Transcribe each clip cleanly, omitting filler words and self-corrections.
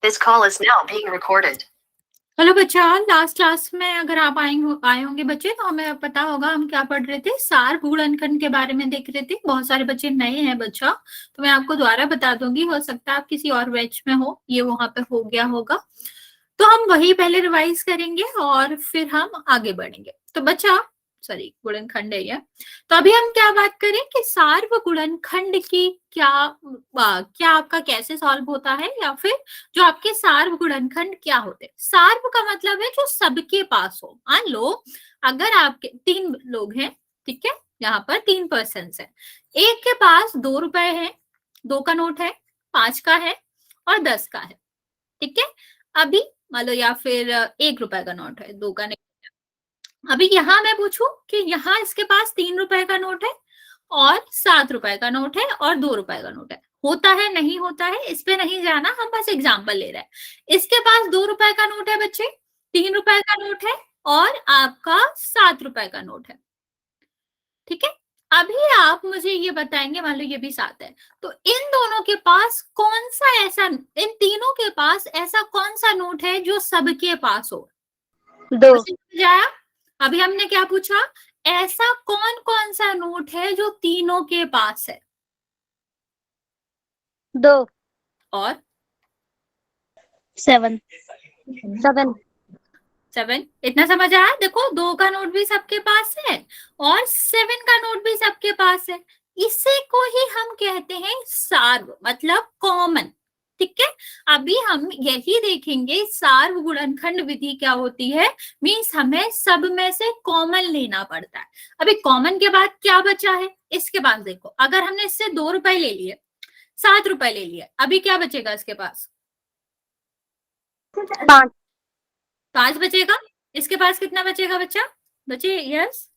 This call is now being recorded. Hello बच्चा, last class में अगर आप आए होंगे बच्चे तो हमें पता होगा हम क्या पढ़ रहे थे। सार गुणनखंड के बारे में देख रहे थे। बहुत सारे बच्चे नए हैं बच्चा, तो मैं आपको दोबारा बता दूंगी। हो सकता है आप किसी और बैच में हो, ये वहां पे हो गया होगा, तो हम वही पहले रिवाइज करेंगे और फिर हम आगे बढ़ेंगे। तो बच्चा सॉरी, गुणनखंड है ये। तो अभी हम क्या बात करें कि सार्व गुणनखंड की क्या आपका कैसे सॉल्व होता है, या फिर जो आपके सार्व गुणनखंड क्या होते हैं। सार्व का मतलब है जो सबके पास हो। मान लो अगर आपके 3 लोग हैं, ठीक है, यहाँ पर 3 पर्सन है। एक के पास 2 रुपए है, 2 का नोट है, 5 का है और 10 का है, ठीक है। अभी मान लो, या फिर 1 रुपए का नोट है, 2 का नहीं। अभी यहाँ मैं पूछूं कि यहाँ इसके पास 3 रुपए का नोट है और 7 रुपए का नोट है और 2 रुपए का नोट है। होता है नहीं होता है इस पे नहीं जाना, हम बस एग्जांपल ले रहे हैं। इसके पास 2 रुपए का नोट है बच्चे, 3 रुपए का नोट है और आपका 7 रुपए का नोट है, ठीक है। अभी आप मुझे ये बताएंगे, मान लो ये भी 7 है, तो इन दोनों के पास कौन सा ऐसा, इन तीनों के पास ऐसा कौन सा नोट है जो सबके पास हो। 2। समझ आया? अभी हमने क्या पूछा, ऐसा कौन कौन सा नोट है जो तीनों के पास है। 2 और 7 इतना समझ आया? देखो 2 का नोट भी सबके पास है और 7 का नोट भी सबके पास है। इसे को ही हम कहते हैं सार्व, मतलब कॉमन, ठीक है। अभी हम यही देखेंगे सार्व गुणनखंड विधि क्या होती है। मीन्स हमें सब में से कॉमन लेना पड़ता है। अभी कॉमन के बाद क्या बचा है, इसके पास देखो, अगर हमने इससे 2 रुपए ले लिए, 7 रुपए ले लिए, अभी क्या बचेगा इसके पास? 5 बचेगा। इसके पास कितना बचेगा बच्चा? बचे यस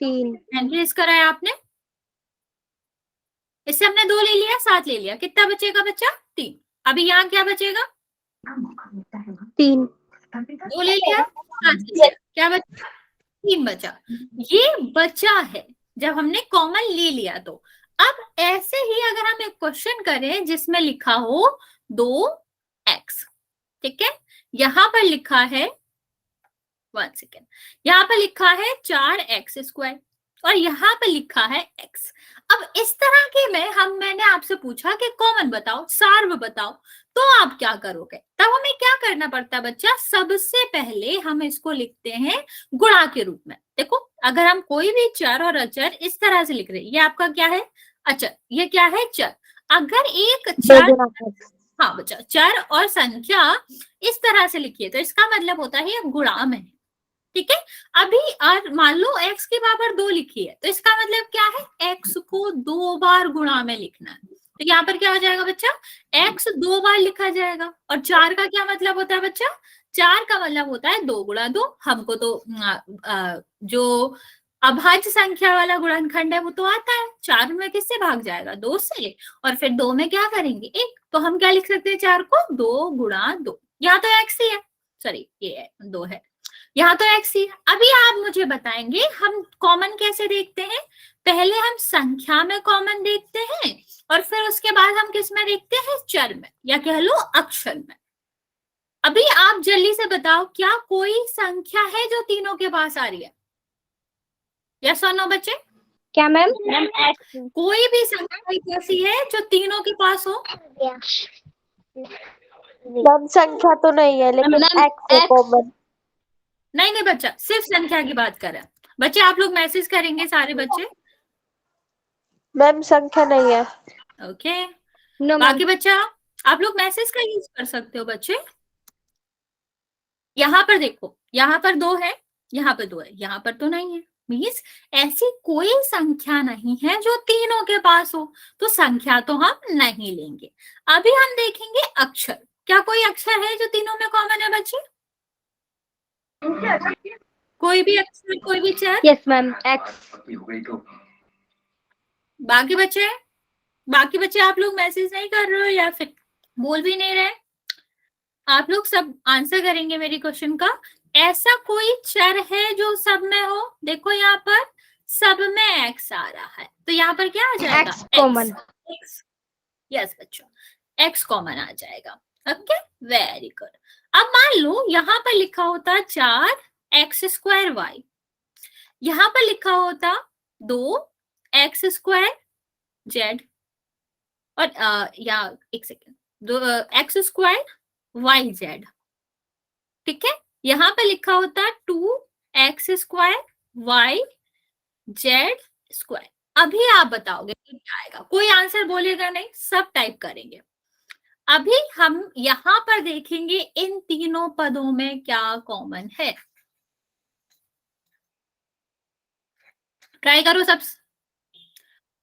3 एंट्रीज कराया आपने। इससे हमने 2 ले लिया, 7 ले लिया, कितना बचेगा बच्चा? 3। अभी यहाँ क्या बचेगा? 3 2 ले लिया, 7 ले लिया, क्या बचा? 3 बचा। ये बचा है जब हमने कॉमन ले लिया। तो अब ऐसे ही अगर हम एक क्वेश्चन करें जिसमें लिखा हो 2x, ठीक है, यहां पर लिखा है 1 सेकेंड, यहाँ पर लिखा है 4x² और यहाँ पर लिखा है x। अब इस तरह के में मैंने आपसे पूछा कि कॉमन बताओ, सार्व बताओ, तो आप क्या करोगे? तब हमें क्या करना पड़ता है बच्चा? सबसे पहले हम इसको लिखते हैं गुणा के रूप में। देखो अगर हम कोई भी चर और अचर इस तरह से लिख रहे हैं, ये आपका क्या है? अचर, ये क्या है? चर। अगर एक चर, हाँ बच्चा, चर और संख्या इस तरह से लिखिए तो इसका मतलब होता है ये गुणा में है, ठीक है। अभी और मान लो x की पावर 2 लिखी है, तो इसका मतलब क्या है? x को 2 बार गुणा में लिखना है। तो यहाँ पर क्या हो जाएगा बच्चा? x 2 बार लिखा जाएगा। और 4 का क्या मतलब होता है बच्चा? 4 का मतलब होता है 2 गुणा 2। हमको तो जो अभाज्य संख्या वाला गुणनखंड है वो तो आता है। 4 में किससे भाग जाएगा? 2 से, और फिर 2 में क्या करेंगे? 1। तो हम क्या लिख सकते हैं? 4 को 2 गुणा 2। यहाँ तो x ही है, सॉरी ये है 2 है, यहाँ तो x ही है। अभी आप मुझे बताएंगे हम कॉमन कैसे देखते हैं। पहले हम संख्या में कॉमन देखते हैं और फिर उसके बाद हम किस में देखते हैं? चर में, या कह लो अक्षर में। अभी आप जल्दी से बताओ, क्या कोई संख्या है जो तीनों के पास आ रही है? यस और नो बच्चे? क्या मैम? कोई भी संख्या ऐसी है जो तीनों के पास हो? मैम संख्या तो नहीं है, लेकिन x है कॉमन। नहीं बच्चा, सिर्फ संख्या की बात कर रहे हैं। बच्चे आप लोग मैसेज करेंगे सारे बच्चे। मैम संख्या नहीं है। ओके नो बाकी बच्चा आप लोग मैसेज का यूज कर सकते हो बच्चे। यहाँ पर देखो, यहाँ पर 2 है, यहाँ पर 2 है, यहाँ पर तो नहीं है। मीन्स ऐसी कोई संख्या नहीं है जो तीनों के पास हो, तो संख्या तो हम नहीं लेंगे। अभी हम देखेंगे अक्षर। क्या कोई अक्षर है जो तीनों में कॉमन है बच्चे? कोई भी अक्षर, कोई भी चर? Yes ma'am x। बाकी बच्चे आप लोग मैसेज नहीं कर रहे हो या फिर बोल भी नहीं रहे? आप लोग सब आंसर करेंगे मेरी क्वेश्चन का। ऐसा कोई चर है जो सब में हो? देखो यहाँ पर सब में x आ रहा है, तो यहाँ पर क्या आ जाएगा? x common. यस बच्चों, x कॉमन आ जाएगा। Okay very good. अब मान लो यहाँ पर लिखा होता 4x² y, यहाँ पर लिखा होता 2x² z, और या एक सेकेंड, 2x² yz, ठीक है। यहाँ पे लिखा होता 2x² yz²। अभी आप बताओगे क्या आएगा, कोई आंसर बोलेगा नहीं, सब टाइप करेंगे। अभी हम यहाँ पर देखेंगे इन तीनों पदों में क्या कॉमन है। ट्राई करो सब।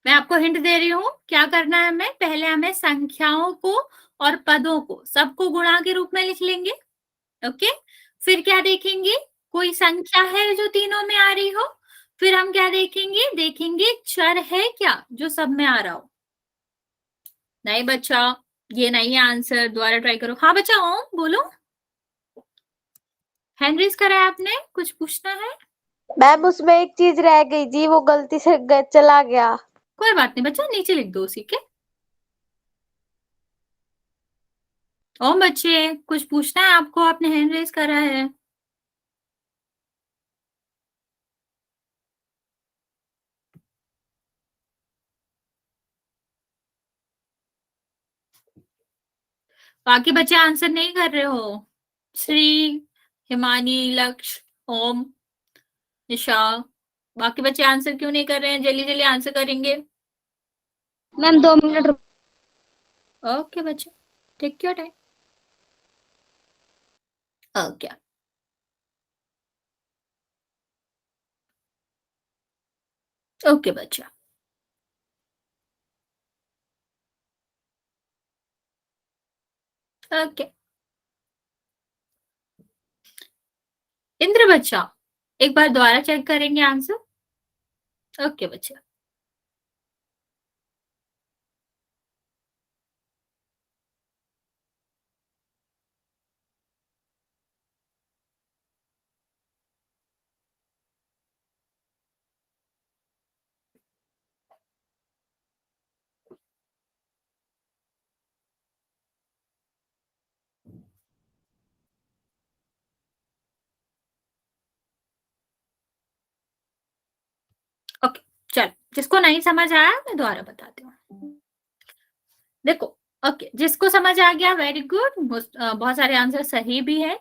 मैं आपको हिंट दे रही हूँ क्या करना है हमें। पहले हमें संख्याओं को और पदों को सबको गुणा के रूप में लिख लेंगे, ओके। फिर क्या देखेंगे, कोई संख्या है जो तीनों में आ रही हो। फिर हम क्या देखेंगे, देखेंगे चर है क्या जो सब में आ रहा हो। नहीं बच्चा, ये नहीं है आंसर, दोबारा ट्राई करो। हाँ बच्चा, ओम बोलो, हैंड रेज करा है आपने, कुछ पूछना है? मैम उसमें एक चीज रह गई जी, वो गलती से चला गया। कोई बात नहीं बच्चा, नीचे लिख दो उसी के। ओम बच्चे, कुछ पूछना है आपको, आपने हैंड रेज करा है। बाकी बच्चे आंसर नहीं कर रहे हो। श्री, हिमानी, लक्ष्य, ओम, निशा, बाकी बच्चे आंसर क्यों नहीं कर रहे हैं? जल्दी जल्दी आंसर करेंगे। मैम 2 मिनट। ओके बच्चे, take your time. Okay, okay बच्चा। ओके इंद्र बच्चा, एक बार दोबारा चेक करेंगे आंसर। ओके बच्चा। ओके चल, जिसको नहीं समझ आया मैं दोबारा बताती हूँ। देखो, ओके, जिसको समझ आ गया वेरी गुड, बहुत सारे आंसर सही भी है।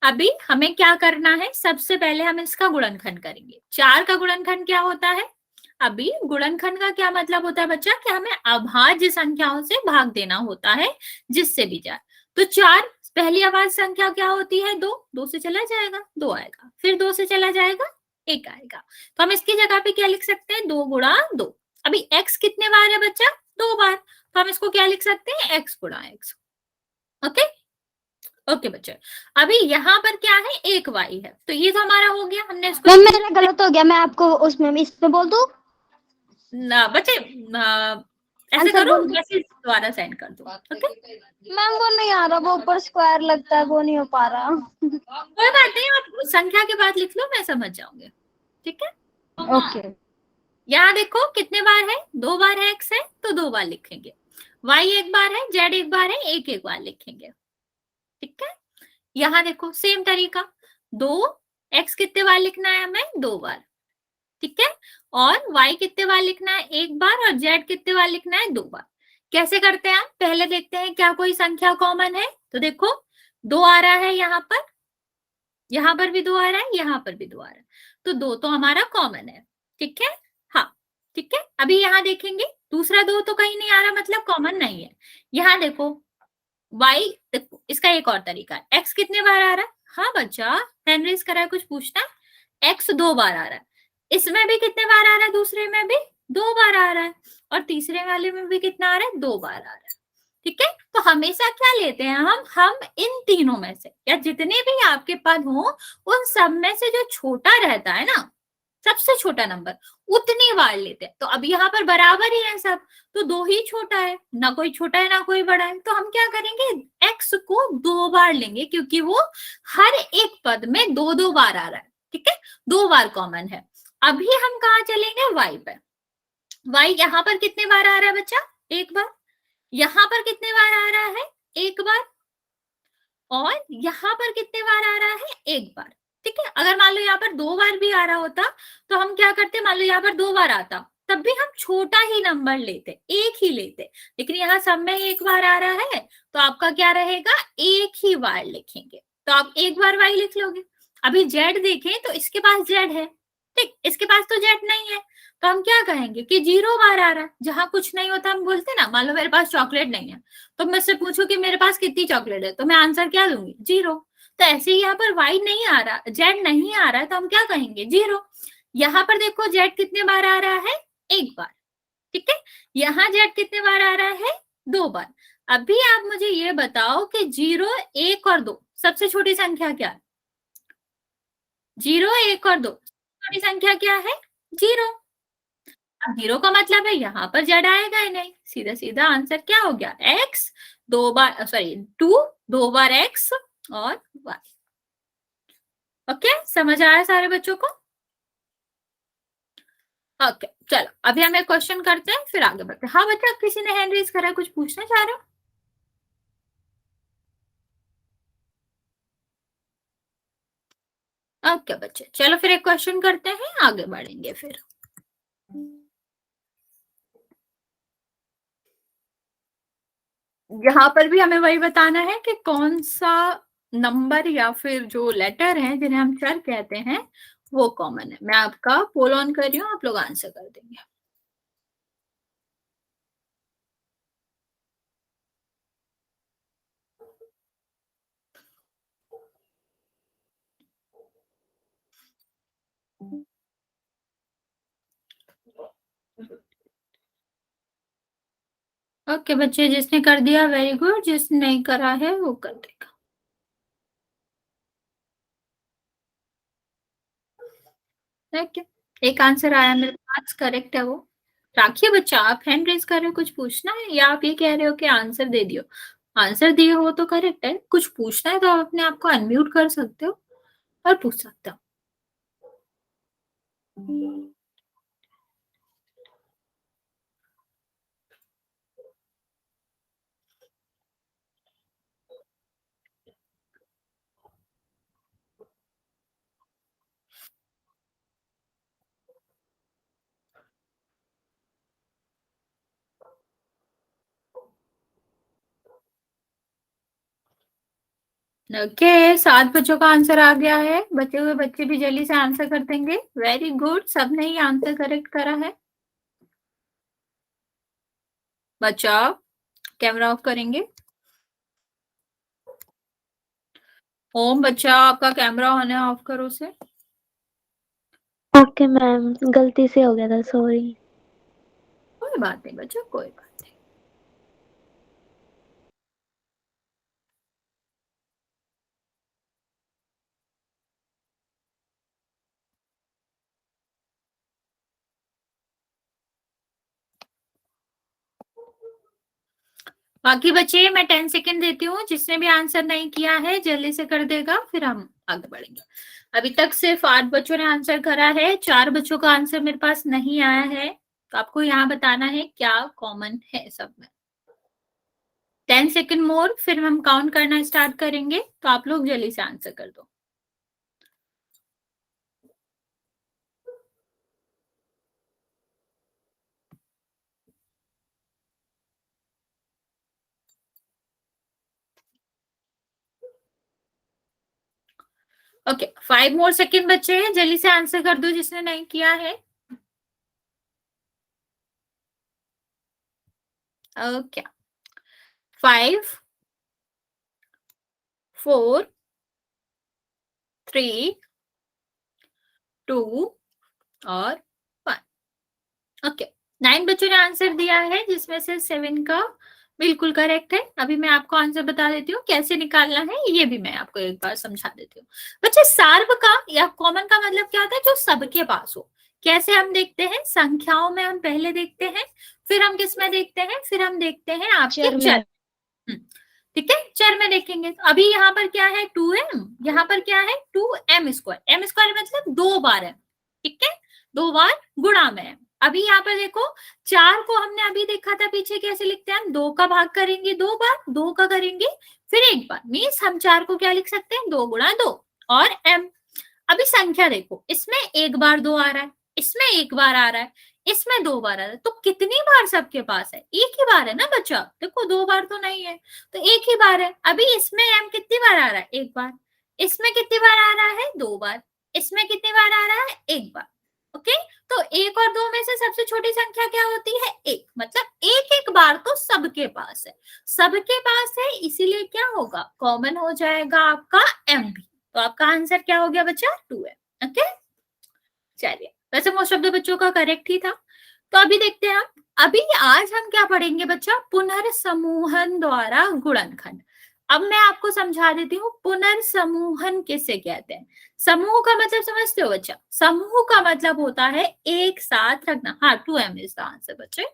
अभी हमें क्या करना है, सबसे पहले हम इसका गुणनखंड करेंगे। 4 का गुणनखंड क्या होता है? अभी गुणनखंड का क्या मतलब होता है बच्चा, कि हमें अभाज्य संख्याओं से भाग देना होता है जिससे भी जाए। तो 4 पहली अभाज्य संख्या क्या होती है? 2, 2 से चला जाएगा 2 आएगा, फिर 2 से चला जाएगा 1 आएगा। तो हम इसकी जगह पे क्या लिख सकते हैं, 2 गुणा 2। अभी x कितने बार है बच्चा? 2 बार, तो हम इसको क्या लिख सकते हैं, x गुणा x। ओके ओके बच्चे, अभी यहाँ पर क्या है, 1 y है, तो ये तो हमारा हो गया, हमने इसको। मैम मेरा गलत हो गया, मैं आपको उसमें इसमें बोल दूं? ना बच्चे, ऐसे आंसर करो, बोल दो। मैसेज दोबारा सेंड कर दो। ओके, मैम वो नहीं आ रहा, वो ऊपर स्क्वायर लगता है, वो नहीं हो पा रहा। कोई बात नहीं, आप संख्या के बाद लिख लो, मैं समझ जाऊंगी, ठीक है। ओके। यहाँ देखो कितने बार है, 2 बार है, x है तो 2 बार लिखेंगे, y 1 बार है, z 1 बार है, 1 1 बार लिखेंगे, ठीक है। यहाँ देखो सेम तरीका, 2x कितने बार लिखना है हमें, 2 बार, ठीक है। और y कितने बार लिखना है, 1 बार, और z कितने बार लिखना है, 2 बार। कैसे करते हैं, पहले देखते हैं क्या कोई संख्या कॉमन है। तो देखो 2 आ रहा है, यहाँ पर भी 2 आ रहा है, यहाँ पर भी 2 आ रहा है, तो 2 तो हमारा कॉमन है, ठीक है। हाँ ठीक है, अभी यहाँ देखेंगे दूसरा 2 तो कहीं नहीं आ रहा, मतलब कॉमन नहीं है। यहाँ देखो y, देखो इसका एक और तरीका है, x कितने बार आ रहा है? हाँ बच्चा, हैंड रेज करा है, कुछ पूछना? x 2 बार आ रहा है, इसमें भी कितने बार आ रहा है, दूसरे में भी 2 बार आ रहा है, और तीसरे वाले में भी कितना आ रहा है, 2 बार आ रहा है, ठीक है। तो हमेशा क्या लेते हैं हम इन तीनों में से, या जितने भी आपके पद हो उन सब में से जो छोटा रहता है ना, सबसे छोटा नंबर, उतनी बार लेते हैं। तो अब यहाँ पर बराबर ही है सब, तो 2 ही छोटा है, ना कोई छोटा है ना कोई बड़ा है, तो हम क्या करेंगे, x को 2 बार लेंगे, क्योंकि वो हर एक पद में 2 2 बार आ रहा है, ठीक है, 2 बार कॉमन है। अभी हम कहाँ चलेंगे, y पे। y यहाँ पर कितने बार आ रहा है बच्चा, 1 बार, यहाँ पर कितने बार आ रहा है, 1 बार, और यहाँ पर कितने बार आ रहा है, एक बार। ठीक है, अगर मान लो यहाँ पर 2 बार भी आ रहा होता तो हम क्या करते, मान लो यहाँ पर 2 बार आता तब भी हम छोटा ही नंबर लेते, एक ही लेते, लेकिन यहाँ सब में एक बार आ रहा है तो आपका क्या रहेगा, एक ही बार लिखेंगे, तो आप एक बार y लिख लोगे। अभी z देखें तो इसके पास z है, ठीक, इसके पास तो z नहीं है, तो हम क्या कहेंगे कि 0 बार आ रहा है। जहां कुछ नहीं होता हम बोलते ना, मान लो मेरे पास चॉकलेट नहीं है तो मुझसे पूछो कि मेरे पास कितनी चॉकलेट है, तो मैं आंसर क्या दूंगी, 0। तो ऐसे ही यहाँ पर y नहीं आ रहा, z नहीं आ रहा है, तो हम क्या कहेंगे, 0। यहाँ पर देखो z कितने बार आ रहा है, एक बार। ठीक है, यहाँ z कितने बार आ रहा है, 2 बार। अभी आप मुझे ये बताओ कि 0, 1 और 2 सबसे छोटी संख्या क्या है, 0, 1 और 2 छोटी संख्या क्या है, 0। अब 0 का मतलब है यहाँ पर z आएगा ही नहीं, सीधा सीधा आंसर क्या हो गया, x 2 बार, सॉरी 2 बार x और y। ओके, समझ आया सारे बच्चों को? ओके, चलो अभी हम एक क्वेश्चन करते हैं फिर आगे बढ़ते हैं। हाँ बच्चा, किसी ने हैंड रेज करा है, कुछ पूछना चाह रहे हो? ओके बच्चे, चलो फिर एक क्वेश्चन करते हैं, आगे बढ़ेंगे फिर। यहाँ पर भी हमें वही बताना है कि कौन सा नंबर या फिर जो लेटर है जिन्हें हम चर कहते हैं वो कॉमन है। मैं आपका पोल ऑन कर रही हूँ, आप लोग आंसर कर देंगे। ओके बच्चे, जिसने कर दिया वेरी गुड, जिसने नहीं करा है वो कर देगा। ओके, एक आंसर आया मेरे पास, करेक्ट है वो। राखिए बच्चा, आप हैंड रेज कर रहे हो, कुछ पूछना है या आप ये कह रहे हो कि आंसर दे दियो? आंसर दिए हो तो करेक्ट है, कुछ पूछना है तो आप अपने आप को अनम्यूट कर सकते हो और पूछ सकते हो। ओके, 7 बच्चों का आंसर आ गया है। बचे हुए बच्चे भी जल्दी से आंसर कर देंगे। वेरी गुड, सबने ही आंसर करेक्ट करा है। बच्चा कैमरा ऑफ करेंगे। ओम बच्चा, आपका कैमरा ऑन है, ऑफ करो उसे। ओके मैम, गलती से हो गया था, सॉरी। कोई बात नहीं बच्चा, कोई बात नहीं। बाकी बच्चे मैं 10 सेकेंड देती हूँ, जिसने भी आंसर नहीं किया है जल्दी से कर देगा, फिर हम आगे बढ़ेंगे। अभी तक सिर्फ 8 बच्चों ने आंसर करा है, 4 बच्चों का आंसर मेरे पास नहीं आया है, तो आपको यहाँ बताना है क्या कॉमन है सब में। 10 सेकेंड मोर, फिर हम काउंट करना स्टार्ट करेंगे, तो आप लोग जल्दी से आंसर कर दो। ओके, 5 मोर सेकेंड बच्चे हैं, जल्दी से आंसर कर दो जिसने नहीं किया है। ओके, 5 4 3 2 और 1। ओके, 9 बच्चों ने आंसर दिया है, जिसमें से 7 का बिल्कुल करेक्ट है। अभी मैं आपको आंसर बता देती हूँ, कैसे निकालना है ये भी मैं आपको एक बार समझा देती हूँ। बच्चे, सार्व का या कॉमन का मतलब क्या होता है, जो सबके पास हो। कैसे हम देखते हैं, संख्याओं में हम पहले देखते हैं, फिर हम किस में देखते हैं, फिर हम देखते हैं आपके चर। ठीक है, चर में देखेंगे। तो अभी यहाँ पर क्या है, 2m, यहाँ पर क्या है 2m स्क्वायर। m स्क्वायर मतलब 2 बार है, ठीक है, 2 बार गुणा में है। अभी यहाँ पर देखो 4 को हमने अभी देखा था पीछे कैसे लिखते हैं, हम 2 का भाग करेंगे 2 बार, 2 का करेंगे फिर 1 बार, मीन्स हम 4 को क्या लिख सकते हैं 2 गुणा 2 और m। अभी संख्या देखो, इसमें 1 बार 2 आ रहा है, इसमें 1 बार आ रहा है, इसमें 2 बार आ रहा है, तो कितनी बार सबके पास है, एक ही बार है ना बच्चा, देखो 2 बार तो नहीं है, तो एक ही बार है। अभी इसमें m कितनी बार आ रहा है, 1 बार, इसमें कितनी बार आ रहा है 2 बार, इसमें कितनी बार आ रहा है 1 बार। ओके, तो 1 और 2 में से सबसे छोटी संख्या क्या होती है 1, मतलब एक एक बार तो सबके पास है, सबके पास है, इसीलिए क्या होगा कॉमन हो जाएगा आपका m भी, तो आपका आंसर क्या हो गया बच्चा 2 है। ओके, चलिए, वैसे मोस्ट ऑफ द बच्चों का करेक्ट ही था। तो अभी देखते हैं हम, अभी आज हम क्या पढ़ेंगे बच्चा, पुनर्समूहन द्वारा गुणनखंड। अब मैं आपको समझा देती हूँ पुनर्समूहन किसे कहते हैं। समूह का मतलब समझते हो बच्चा, समूह का मतलब होता है एक साथ रखना। हाँ, 2m इज द आंसर बच्चे।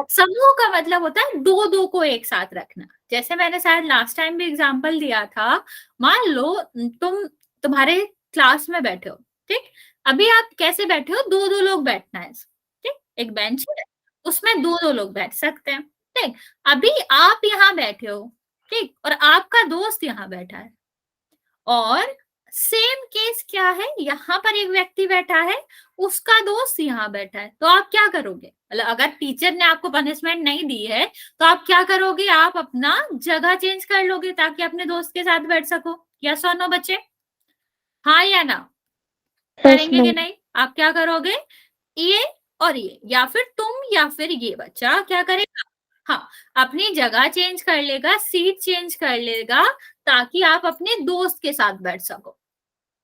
समूह का मतलब होता है दो दो को एक साथ रखना। जैसे मैंने शायद लास्ट टाइम भी एग्जांपल दिया था, मान लो तुम्हारे क्लास में बैठे हो, ठीक, अभी आप कैसे बैठे हो, दो दो लोग बैठना है, ठीक, एक बेंच है उसमें दो दो लोग बैठ सकते हैं, ठीक। अभी आप यहाँ बैठे हो, ठीक, और आपका दोस्त यहाँ बैठा है, और सेम केस क्या है, यहाँ पर एक व्यक्ति बैठा है, उसका दोस्त यहाँ बैठा है, तो आप क्या करोगे, मतलब अगर टीचर ने आपको पनिशमेंट नहीं दी है तो आप क्या करोगे, आप अपना जगह चेंज कर लोगे ताकि अपने दोस्त के साथ बैठ सको। यस और नो बच्चे, हाँ या ना, करेंगे कि नहीं, आप क्या करोगे, ये और ये, या फिर तुम या फिर ये बच्चा क्या करेगा, हाँ, अपनी जगह चेंज कर लेगा, सीट चेंज कर लेगा ताकि आप अपने दोस्त के साथ बैठ सको,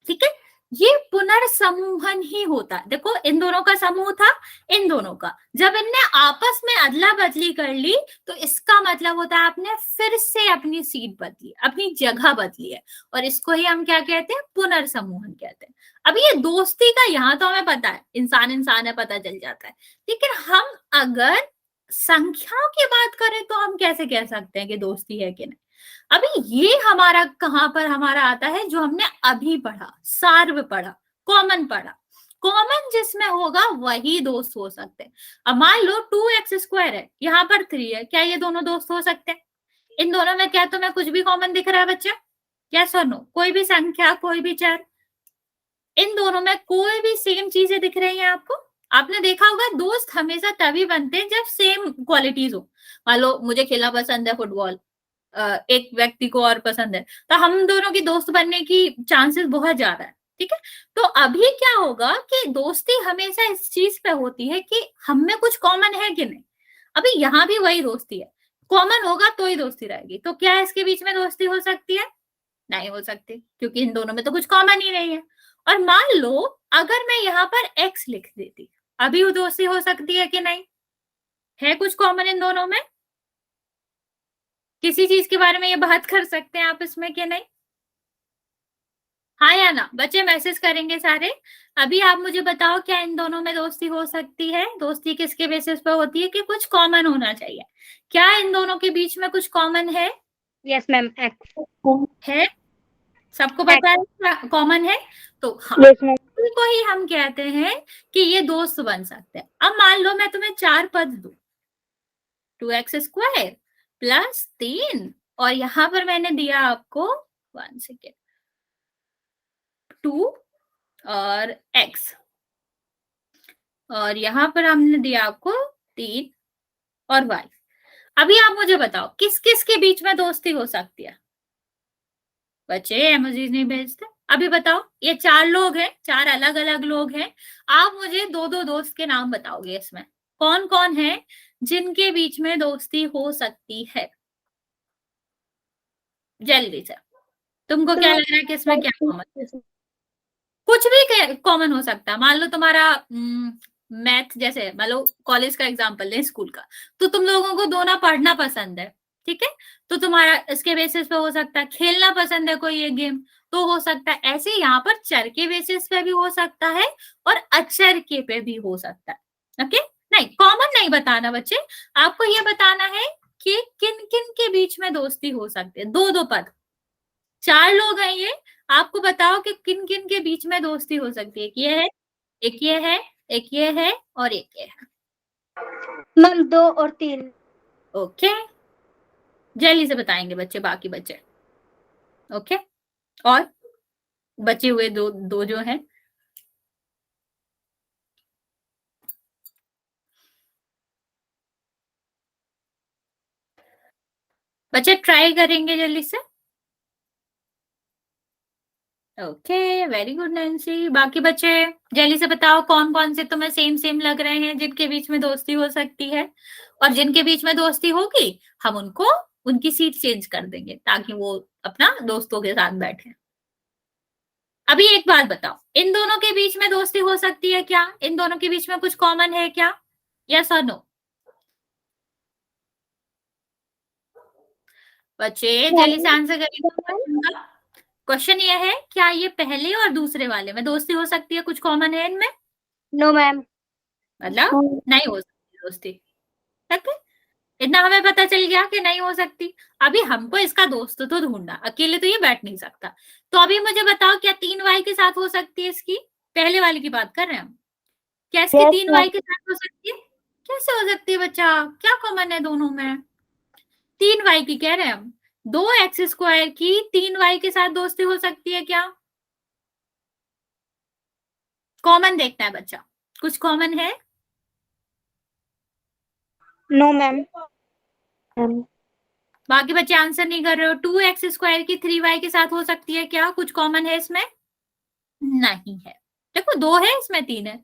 ठीक है। ये पुनर्समूहन ही होता है। देखो इन दोनों का समूह था, इन दोनों का, जब इनने आपस में अदला बदली कर ली तो इसका मतलब होता है आपने फिर से अपनी सीट बदली, अपनी जगह बदली है, और इसको ही हम क्या कहते हैं, पुनर्समूहन कहते हैं। अब ये दोस्ती का यहाँ तो हमें पता है, इंसान इंसान है, पता चल जाता है, लेकिन हम अगर संख्याओं की बात करें तो हम कैसे कह सकते हैं कि दोस्ती है कि नहीं। अभी ये हमारा कहां पर हमारा आता है, जो हमने अभी पढ़ा, सार्व पढ़ा, कॉमन पढ़ा, कॉमन जिसमें होगा वही दोस्त हो सकते हैं। अब मान लो 2x² है, यहाँ पर 3 है, क्या ये दोनों दोस्त हो सकते हैं, इन दोनों में क्या तुम्हें कुछ भी कॉमन दिख रहा है बच्चा, क्या सुनो, कोई भी संख्या, कोई भी चर, इन दोनों में कोई भी सेम चीजें दिख रही हैं आपको। आपने देखा होगा दोस्त हमेशा तभी बनते हैं जब सेम क्वालिटीज हो। मान लो मुझे खेलना पसंद है फुटबॉल, एक व्यक्ति को और पसंद है, तो हम दोनों की दोस्त बनने की चांसेस बहुत ज्यादा है, ठीक है। तो अभी क्या होगा कि दोस्ती हमेशा इस चीज पे होती है कि हम में कुछ कॉमन है कि नहीं। अभी यहाँ भी वही दोस्ती है, कॉमन होगा तो ही दोस्ती रहेगी, तो क्या इसके बीच में दोस्ती हो सकती है, नहीं हो सकती, क्योंकि इन दोनों में तो कुछ कॉमन ही नहीं है। और मान लो अगर मैं यहाँ पर x लिख देती, अभी वो दोस्ती हो सकती है कि नहीं, है कुछ कॉमन इन दोनों में, किसी चीज के बारे में ये बात कर सकते हैं आप इसमें कि नहीं, हाँ या ना, बच्चे मैसेज करेंगे सारे। अभी आप मुझे बताओ क्या इन दोनों में दोस्ती हो सकती है, दोस्ती किसके बेसिस पर होती है कि कुछ कॉमन होना चाहिए, क्या इन दोनों के बीच में कुछ कॉमन है, यस मैम, है, सबको पता है कॉमन है, तो हाँ को ही हम कहते हैं कि ये दोस्त बन सकते हैं। अब मान लो मैं तुम्हें 4 पद दूं, 2x² प्लस 3, और यहां पर मैंने दिया आपको 1 सेकेंड 2 और x, और यहां पर हमने दिया आपको 3 और y। अभी आप मुझे बताओ किस किस के बीच में दोस्ती हो सकती है, बच्चे इमोजीज नहीं भेजते, अभी बताओ, ये 4 लोग हैं, 4 अलग अलग लोग हैं, आप मुझे दो दो दोस्त के नाम बताओगे, इसमें कौन कौन है जिनके बीच में दोस्ती हो सकती है, जल्दी से, तुमको क्या लग रहा है कि इसमें क्या कॉमन, कुछ भी कॉमन हो सकता है। मान लो तुम्हारा मैथ, जैसे मान लो कॉलेज का एग्जांपल लें, स्कूल का, तो तुम लोगों को दोनों पढ़ना पसंद है, ठीक है, तो तुम्हारा इसके बेसिस पे हो सकता है, खेलना पसंद है कोई एक गेम तो हो सकता है, ऐसे यहाँ पर चर के बेसिस पे भी हो सकता है और अचर के पे भी हो सकता है। ओके, नहीं कॉमन नहीं बताना बच्चे, आपको ये बताना है कि किन किन के बीच में दोस्ती हो सकती है, दो दो पद, 4 लोग हैं ये, आपको बताओ कि किन किन के बीच में दोस्ती हो सकती है, एक ये है, एक ये है, एक ये है और एक ये है। मैम 2 और 3। ओके, जल्दी से बताएंगे बच्चे, बाकी बच्चे। ओके, और बचे हुए दो दो जो हैं, बच्चे ट्राई करेंगे जल्दी से। Okay, very good Nancy. बाकी बच्चे जल्दी से बताओ कौन कौन से तुम्हें सेम सेम लग रहे हैं जिनके बीच में दोस्ती हो सकती है, और जिनके बीच में दोस्ती होगी हम उनको उनकी सीट चेंज कर देंगे ताकि वो अपना दोस्तों के साथ बैठे। अभी एक बात बताओ, इन दोनों के बीच में दोस्ती हो सकती है क्या? इन दोनों के बीच में कुछ कॉमन है क्या? यस और नो? बच्चे जल्दी से आंसर करेंगे। क्वेश्चन ये है, क्या ये पहले और दूसरे वाले में दोस्ती हो सकती है? कुछ कॉमन है इनमें? No ma'am. मतलब नहीं हो सकती दोस्ती। ठीक है, इतना हमें पता चल गया कि नहीं हो सकती। अभी हमको इसका दोस्त तो ढूंढना, अकेले तो ये बैठ नहीं सकता। तो अभी मुझे बताओ, क्या 3y के साथ हो सकती है इसकी? पहले वाले की बात कर रहे हैं हम। क्या इसकी Yes, 3y के साथ हो सकती है? कैसे हो सकती है बच्चा? क्या कॉमन है दोनों में? 3y की कह रहे हैं हम। 2x² की 3y के साथ दोस्ती हो सकती है क्या? कॉमन देखना है बच्चा, कुछ कॉमन है? No ma'am. बाकी बच्चे आंसर नहीं कर रहे हो। 2x² की 3y के साथ हो सकती है क्या? कुछ कॉमन है इसमें? नहीं है। देखो 2 है, इसमें 3 है,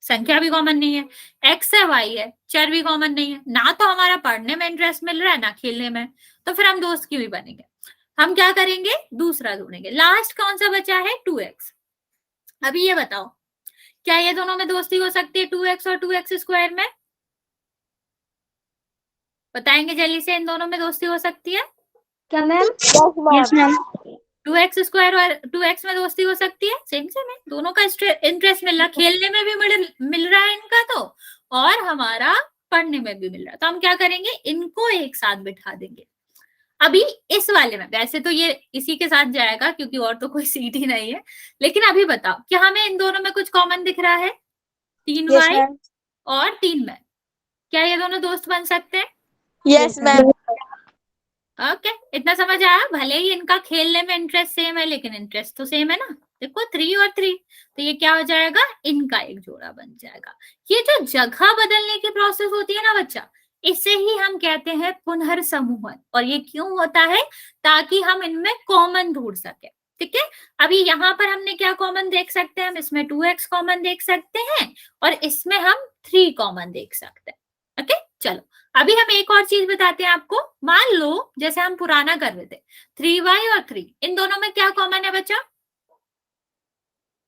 संख्या भी कॉमन नहीं है। x है, y है, चर भी कॉमन नहीं है। ना तो हमारा पढ़ने में इंटरेस्ट मिल रहा है ना खेलने में, तो फिर हम दोस्त क्यों ही बनेंगे? हम क्या करेंगे? दूसरा ढूंढेंगे। लास्ट कौन सा बचा है? 2x। अभी ये बताओ, क्या ये दोनों में दोस्ती हो सकती है 2x और 2x² में? बताएंगे जल्दी से, इन दोनों में दोस्ती हो सकती है? क्या मैम? yes, ma'am. 2x² और 2x में दोस्ती हो सकती है? सेम सेम है, दोनों का इंटरेस्ट मिल रहा, खेलने में भी मिल रहा है इनका, तो और हमारा पढ़ने में भी मिल रहा है। तो हम क्या करेंगे? इनको एक साथ बिठा देंगे। अभी इस वाले में वैसे तो ये इसी के साथ जाएगा क्योंकि और तो कोई सीट ही नहीं है, लेकिन अभी बताओ, क्या हमें इन दोनों में कुछ कॉमन दिख रहा है? 3y Yes, ma'am. और 3 में, क्या ये दोनों दोस्त बन सकते हैं? Yes, ma'am. ओके, इतना समझ आया? भले ही इनका खेलने में इंटरेस्ट सेम है, लेकिन इंटरेस्ट तो सेम है ना। देखो 3 और 3, तो ये क्या हो जाएगा? इनका एक जोड़ा बन जाएगा। ये जो जगह बदलने की प्रोसेस होती है ना बच्चा, इसे ही हम कहते हैं पुनर्समूहन। और ये क्यों होता है? ताकि हम इनमें कॉमन ढूंढ सके। ठीक है, अभी यहाँ पर हमने क्या कॉमन देख सकते हैं? हम इसमें 2x कॉमन देख सकते हैं और इसमें हम 3 कॉमन देख सकते हैं। ओके, चलो अभी हम एक और चीज बताते हैं आपको। मान लो जैसे हम पुराना कर रहे थे, 3y और 3, इन दोनों में क्या कॉमन है बच्चा?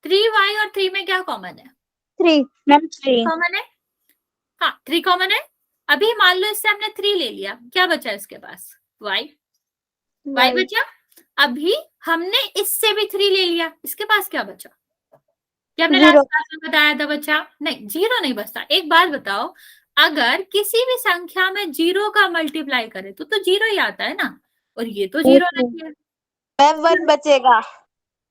3y और 3 में क्या कॉमन है? 3. मैम 3। कॉमन है, हाँ 3 कॉमन है। अभी मान लो इससे हमने 3 ले लिया, क्या बचा इसके पास? y बचा। अभी हमने इससे भी 3 ले लिया, इसके पास क्या बचा? क्या हमने लास्ट क्लास में बताया था बच्चा? नहीं, 0 नहीं बचता। एक बात बताओ, अगर किसी भी संख्या में 0 का मल्टीप्लाई करें तो 0 ही आता है ना, और ये तो 0 नहीं है। मैम 1 बचेगा।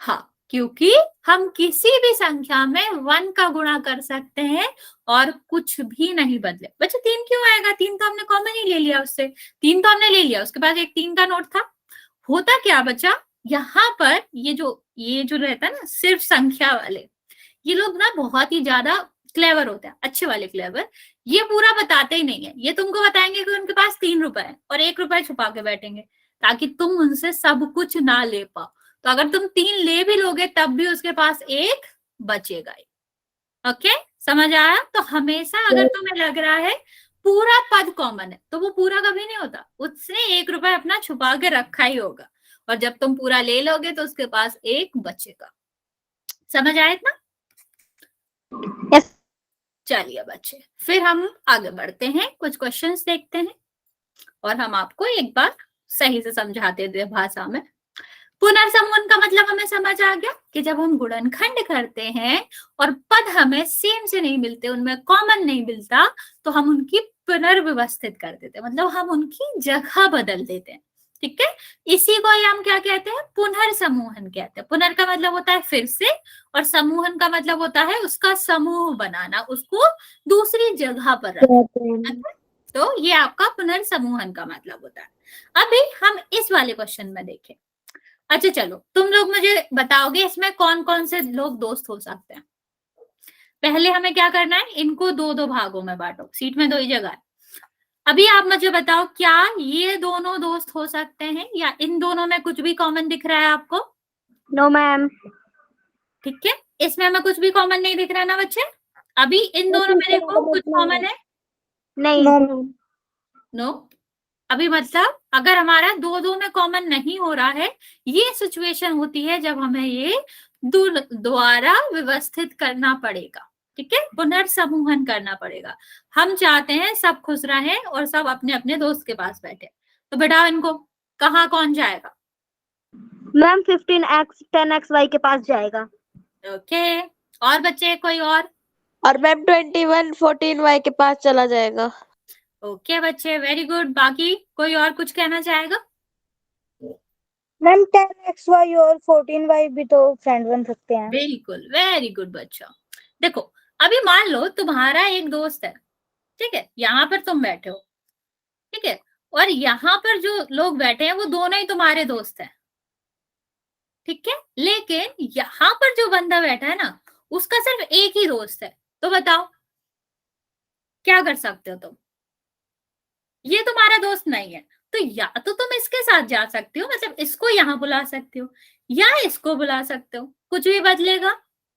हाँ, क्योंकि हम किसी भी संख्या में 1 का गुणा कर सकते हैं और कुछ भी नहीं बदले। बच्चा 3 क्यों आएगा? 3 तो हमने कॉमन ही ले लिया उससे, 3 तो हमने ले लिया, उसके बाद एक 3 का नोट था। होता क्या बच्चा, यहाँ पर ये जो रहता है ना सिर्फ संख्या वाले, ये लोग ना बहुत ही ज्यादा क्लेवर होते हैं, अच्छे वाले क्लेवर। ये पूरा बताते ही नहीं है, ये तुमको बताएंगे कि उनके पास 3 रुपए है और 1 रुपए छुपा के बैठेंगे ताकि तुम उनसे सब कुछ ना ले पाओ। तो अगर तुम 3 ले भी लोगे तब भी उसके पास 1 बचेगा ही। ओके, समझ आया? तो हमेशा अगर तुम्हें लग रहा है पूरा पद कॉमन है तो वो पूरा कभी नहीं होता, उसने 1 रुपए अपना छुपा के रखा ही होगा, और जब तुम पूरा ले लोगे तो उसके पास 1 बचेगा। समझ आया इतना? Yes. चलिए बच्चे, फिर हम आगे बढ़ते हैं, कुछ क्वेश्चंस देखते हैं और हम आपको एक बार सही से समझाते थे भाषा में। पुनर्समूहन का मतलब हमें समझ आ गया कि जब हम गुणनखंड करते हैं और पद हमें सेम से नहीं मिलते, उनमें कॉमन नहीं मिलता, तो हम उनकी पुनर्व्यवस्थित कर देते हैं, मतलब हम उनकी जगह बदल देते हैं। ठीक है, इसी को ही हम क्या कहते हैं, पुनर्समूहन कहते हैं। पुनर् का मतलब होता है फिर से, और समूहन का मतलब होता है उसका समूह बनाना, उसको दूसरी जगह पर रखना। तो ये आपका पुनर्समूहन का मतलब होता है। अभी हम इस वाले क्वेश्चन में देखें। अच्छा चलो, तुम लोग मुझे बताओगे इसमें कौन कौन से लोग दोस्त हो सकते हैं। पहले हमें क्या करना है, इनको दो दो भागों में बांटो, सीट में दो ही जगह है। अभी आप मुझे बताओ, क्या ये दोनों दोस्त हो सकते हैं, या इन दोनों में कुछ भी कॉमन दिख रहा है आपको? No ma'am. ठीक है, इसमें हमें कुछ भी कॉमन नहीं दिख रहा है ना बच्चे? अभी इन दोनों में देखो, कुछ कॉमन है? नहीं। नो। अभी मतलब अगर हमारा दो दो में कॉमन नहीं हो रहा है, ये सिचुएशन होती है जब हमें ये दोबारा व्यवस्थित करना पड़ेगा। ठीक है, पुनर्समूहन करना पड़ेगा। हम चाहते हैं सब खुश रहें और सब अपने अपने दोस्त के पास बैठे, तो बेटा इनको कहाँ कौन जाएगा? मैम 15x 10x y के पास जाएगा। ओके, और बच्चे कोई और मैम 21 14y के पास चला जाएगा। ओके बच्चे, वेरी गुड। बाकी कोई और कुछ कहना चाहेगा? मैम 10xy और 14y भी तो फ्रेंड बन सकते हैं। बिल्कुल, वेरी गुड बच्चा। देखो, अभी मान लो तुम्हारा एक दोस्त है, ठीक है, यहाँ पर तुम बैठे हो, ठीक है, और यहाँ पर जो लोग बैठे हैं वो दोनों ही तुम्हारे दोस्त हैं, ठीक है, लेकिन यहाँ पर जो बंदा बैठा है ना, उसका सिर्फ एक ही दोस्त है। तो बताओ क्या कर सकते हो तुम? ये तुम्हारा दोस्त नहीं है, तो या तो तुम इसके साथ जा सकते हो, मतलब इसको यहाँ बुला सकते हो, या इसको बुला सकते हो, कुछ भी बदलेगा।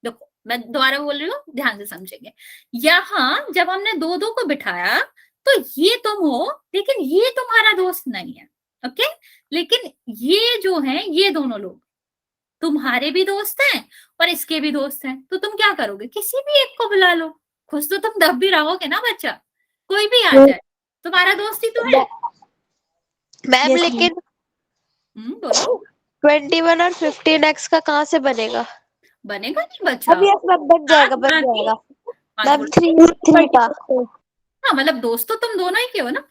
देखो मैं दोबारा बोल रही हूँ, ध्यान से समझेंगे। यहाँ जब हमने दो दो को बिठाया तो ये तुम हो, लेकिन ये तुम्हारा दोस्त नहीं है। ओके, लेकिन ये जो है, ये दोनों लोग तुम्हारे भी दोस्त हैं और इसके भी दोस्त हैं। तो तुम क्या करोगे, किसी भी एक को बुला लो। खुश तो तुम दब भी रहोगे ना बच्चा, कोई भी आ जाए, तुम्हारा दोस्त ही तो है। मैम लेकिन बोलो। 21 और 15x का कहाँ से बनेगा? बनेगा नहीं बच्चा, अभी बन जाएगा बन जाएगा मैम 3 का। हाँ मतलब दोस्त तो तुम दोनों ही के हो ना।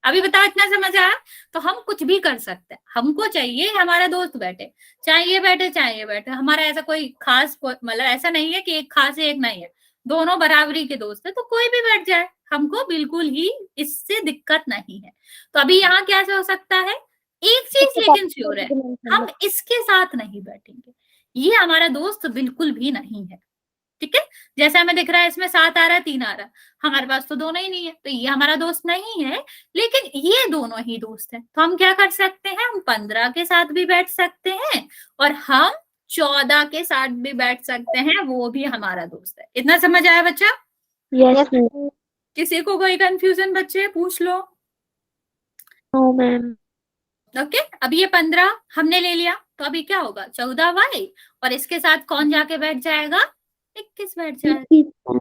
अभी बताओ, इतना समझ आया? तो हम कुछ भी कर सकते हैं, हमको चाहिए हमारा दोस्त बैठे, चाहे ये बैठे चाहे ये बैठे। हमारा ऐसा कोई खास मतलब ऐसा नहीं है कि एक खास है एक नहीं है, दोनों बराबरी के दोस्त है, तो कोई भी बैठ जाए, हमको बिल्कुल ही इससे दिक्कत नहीं है। तो अभी यहाँ क्या हो सकता है, एक चीज लेकिन श्योर है, हम इसके साथ नहीं बैठेंगे, ये हमारा दोस्त बिल्कुल भी नहीं है। ठीक है, जैसे हमें दिख रहा है इसमें 7 आ रहा है 3 आ रहा है, हमारे पास तो दोनों ही नहीं है, तो ये हमारा दोस्त नहीं है, लेकिन ये दोनों ही दोस्त है। तो हम क्या कर सकते हैं, हम 15 के साथ भी बैठ सकते हैं और हम 14 के साथ भी बैठ सकते हैं, वो भी हमारा दोस्त है। इतना समझ आया बच्चा? यस किसी को कोई कंफ्यूजन बच्चे पूछ लो। No ma'am. ओके, अब ये 15 हमने ले लिया, तो अभी क्या होगा, 14y, और इसके साथ कौन जाके बैठ जाएगा, 21 बैठ जाएगा।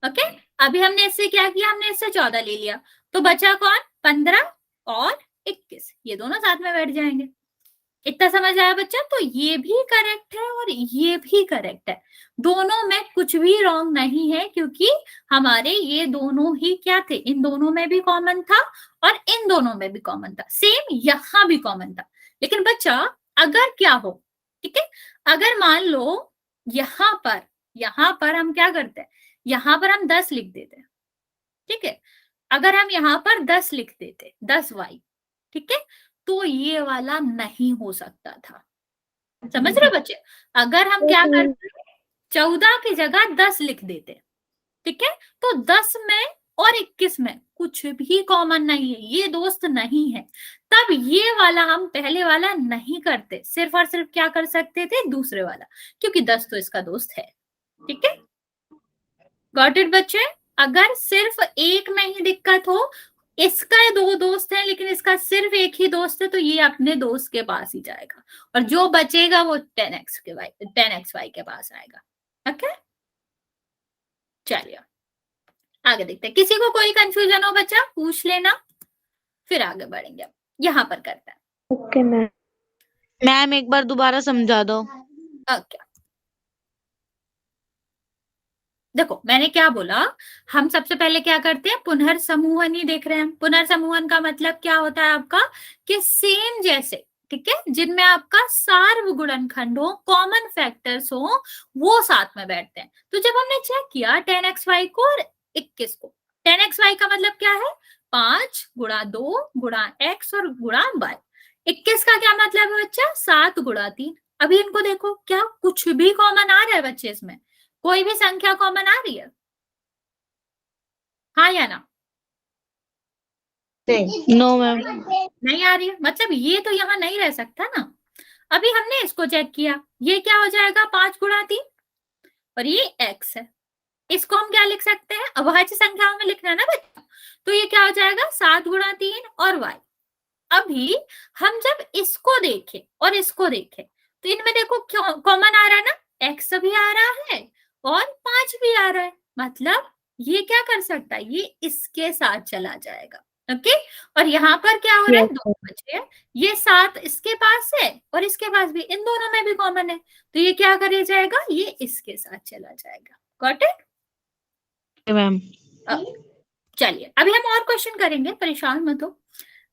ओके, अभी हमने इससे क्या किया, हमने इससे 14 ले लिया, तो बचा कौन, 15 और 21, ये दोनों साथ में बैठ जाएंगे। इतना समझ आया बच्चा? तो ये भी करेक्ट है और ये भी करेक्ट है, दोनों में कुछ भी रॉन्ग नहीं है, क्योंकि हमारे ये दोनों ही क्या थे, इन दोनों में भी कॉमन था और इन दोनों में भी कॉमन था, सेम यहां भी कॉमन था। लेकिन बच्चा अगर क्या हो, ठीक है, अगर मान लो यहां पर हम क्या करते हैं, यहां पर हम 10 लिख देते हैं, ठीक है, अगर हम यहाँ पर 10 लिख देते, 10y, ठीक है, तो ये वाला नहीं हो सकता था। समझ रहे बच्चे? अगर हम क्या करते, 14 की जगह 10 लिख देते, ठीक है, तो 10 में और 21 में कुछ भी कॉमन नहीं है, ये दोस्त नहीं है, तब ये वाला हम पहले वाला नहीं करते, सिर्फ और सिर्फ क्या कर सकते थे, दूसरे वाला, क्योंकि 10 तो इसका दोस्त है। ठीक है, गॉट इट बच्चे? अगर सिर्फ एक में ही दिक्कत हो, इसका दो दोस्त हैं लेकिन इसका सिर्फ एक ही दोस्त है, तो ये अपने दोस्त के पास ही जाएगा, और जो बचेगा वो 10xy के पास आएगा। ओके, चलिए आगे देखते हैं। किसी को कोई कंफ्यूजन हो बच्चा, पूछ लेना, फिर आगे बढ़ेंगे। यहाँ पर करते हैं। ओके मैम एक बार दोबारा समझा दो। ओके, देखो मैंने क्या बोला, हम सबसे पहले क्या करते हैं, पुनर्समूहन ही देख रहे हैं। पुनर्समूहन का मतलब क्या होता है आपका, कि सेम जैसे, ठीक है, जिनमें आपका सार्वगुणनखंड हो, कॉमन फैक्टर्स हो, वो साथ में बैठते हैं। तो जब हमने चेक किया 10xy को और 21 को, 10xy का मतलब क्या है, 5 गुणा 2 गुणा x और गुणा y। 21 का क्या मतलब है बच्चा, 7 गुणा 3। अभी इनको देखो, क्या कुछ भी कॉमन आ रहा है बच्चे इसमें, कोई भी संख्या कॉमन आ रही है, हाँ या ना? No ma'am. नहीं आ रही है, मतलब ये तो यहाँ नहीं रह सकता ना। अभी हमने इसको चेक किया, ये क्या हो जाएगा, 5 गुणा 3, और ये x है। इसको हम क्या लिख सकते हैं, अभाज्य संख्याओं में लिखना है ना बच्चा, तो ये क्या हो जाएगा, 7 गुणा 3 और y। अभी हम जब इसको देखें और इसको देखें, तो इनमें देखो कॉमन आ रहा है ना, x भी आ रहा है और 5 भी आ रहा है, मतलब ये क्या कर सकता है, ये इसके साथ चला जाएगा। ओके, और यहाँ पर क्या हो रहा है, 2 बचे हैं, ये 7 इसके पास है और इसके पास भी, इन दोनों में भी कॉमन है, तो ये क्या करे जाएगा, ये इसके साथ चला जाएगा। Got it ma'am. चलिए अभी हम और क्वेश्चन करेंगे, परेशान मत हो।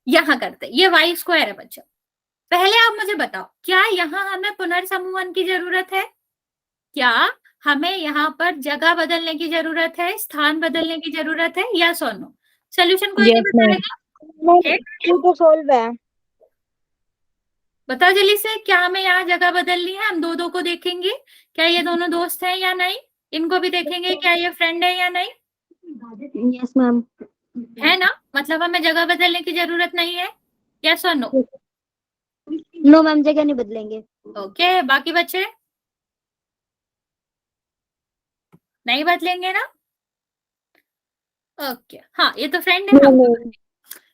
यहाँ करते, ये y स्क्वायर है बच्चा। पहले आप मुझे बताओ, क्या यहाँ हमें पुनर्समूहन की जरूरत है, क्या हमें यहाँ पर जगह बदलने की जरूरत है, स्थान बदलने की जरूरत है, या सोनो? सोल्यूशन कोई नहीं Yes, ma'am. बताएगा? तो सोल्व है। बताओ जल्दी से, क्या हमें यहाँ जगह बदलनी है? हम दो दो को देखेंगे, क्या ये दोनों दोस्त हैं या नहीं, इनको भी देखेंगे क्या ये फ्रेंड है या नहीं, यस मैम। है ना? मतलब हमें जगह बदलने की जरूरत नहीं है, यस और नो? नो मैम, जगह नहीं बदलेंगे। ओके, बाकी बच्चे नहीं बदलेंगे ना? ओके, हाँ ये तो फ्रेंड है, हम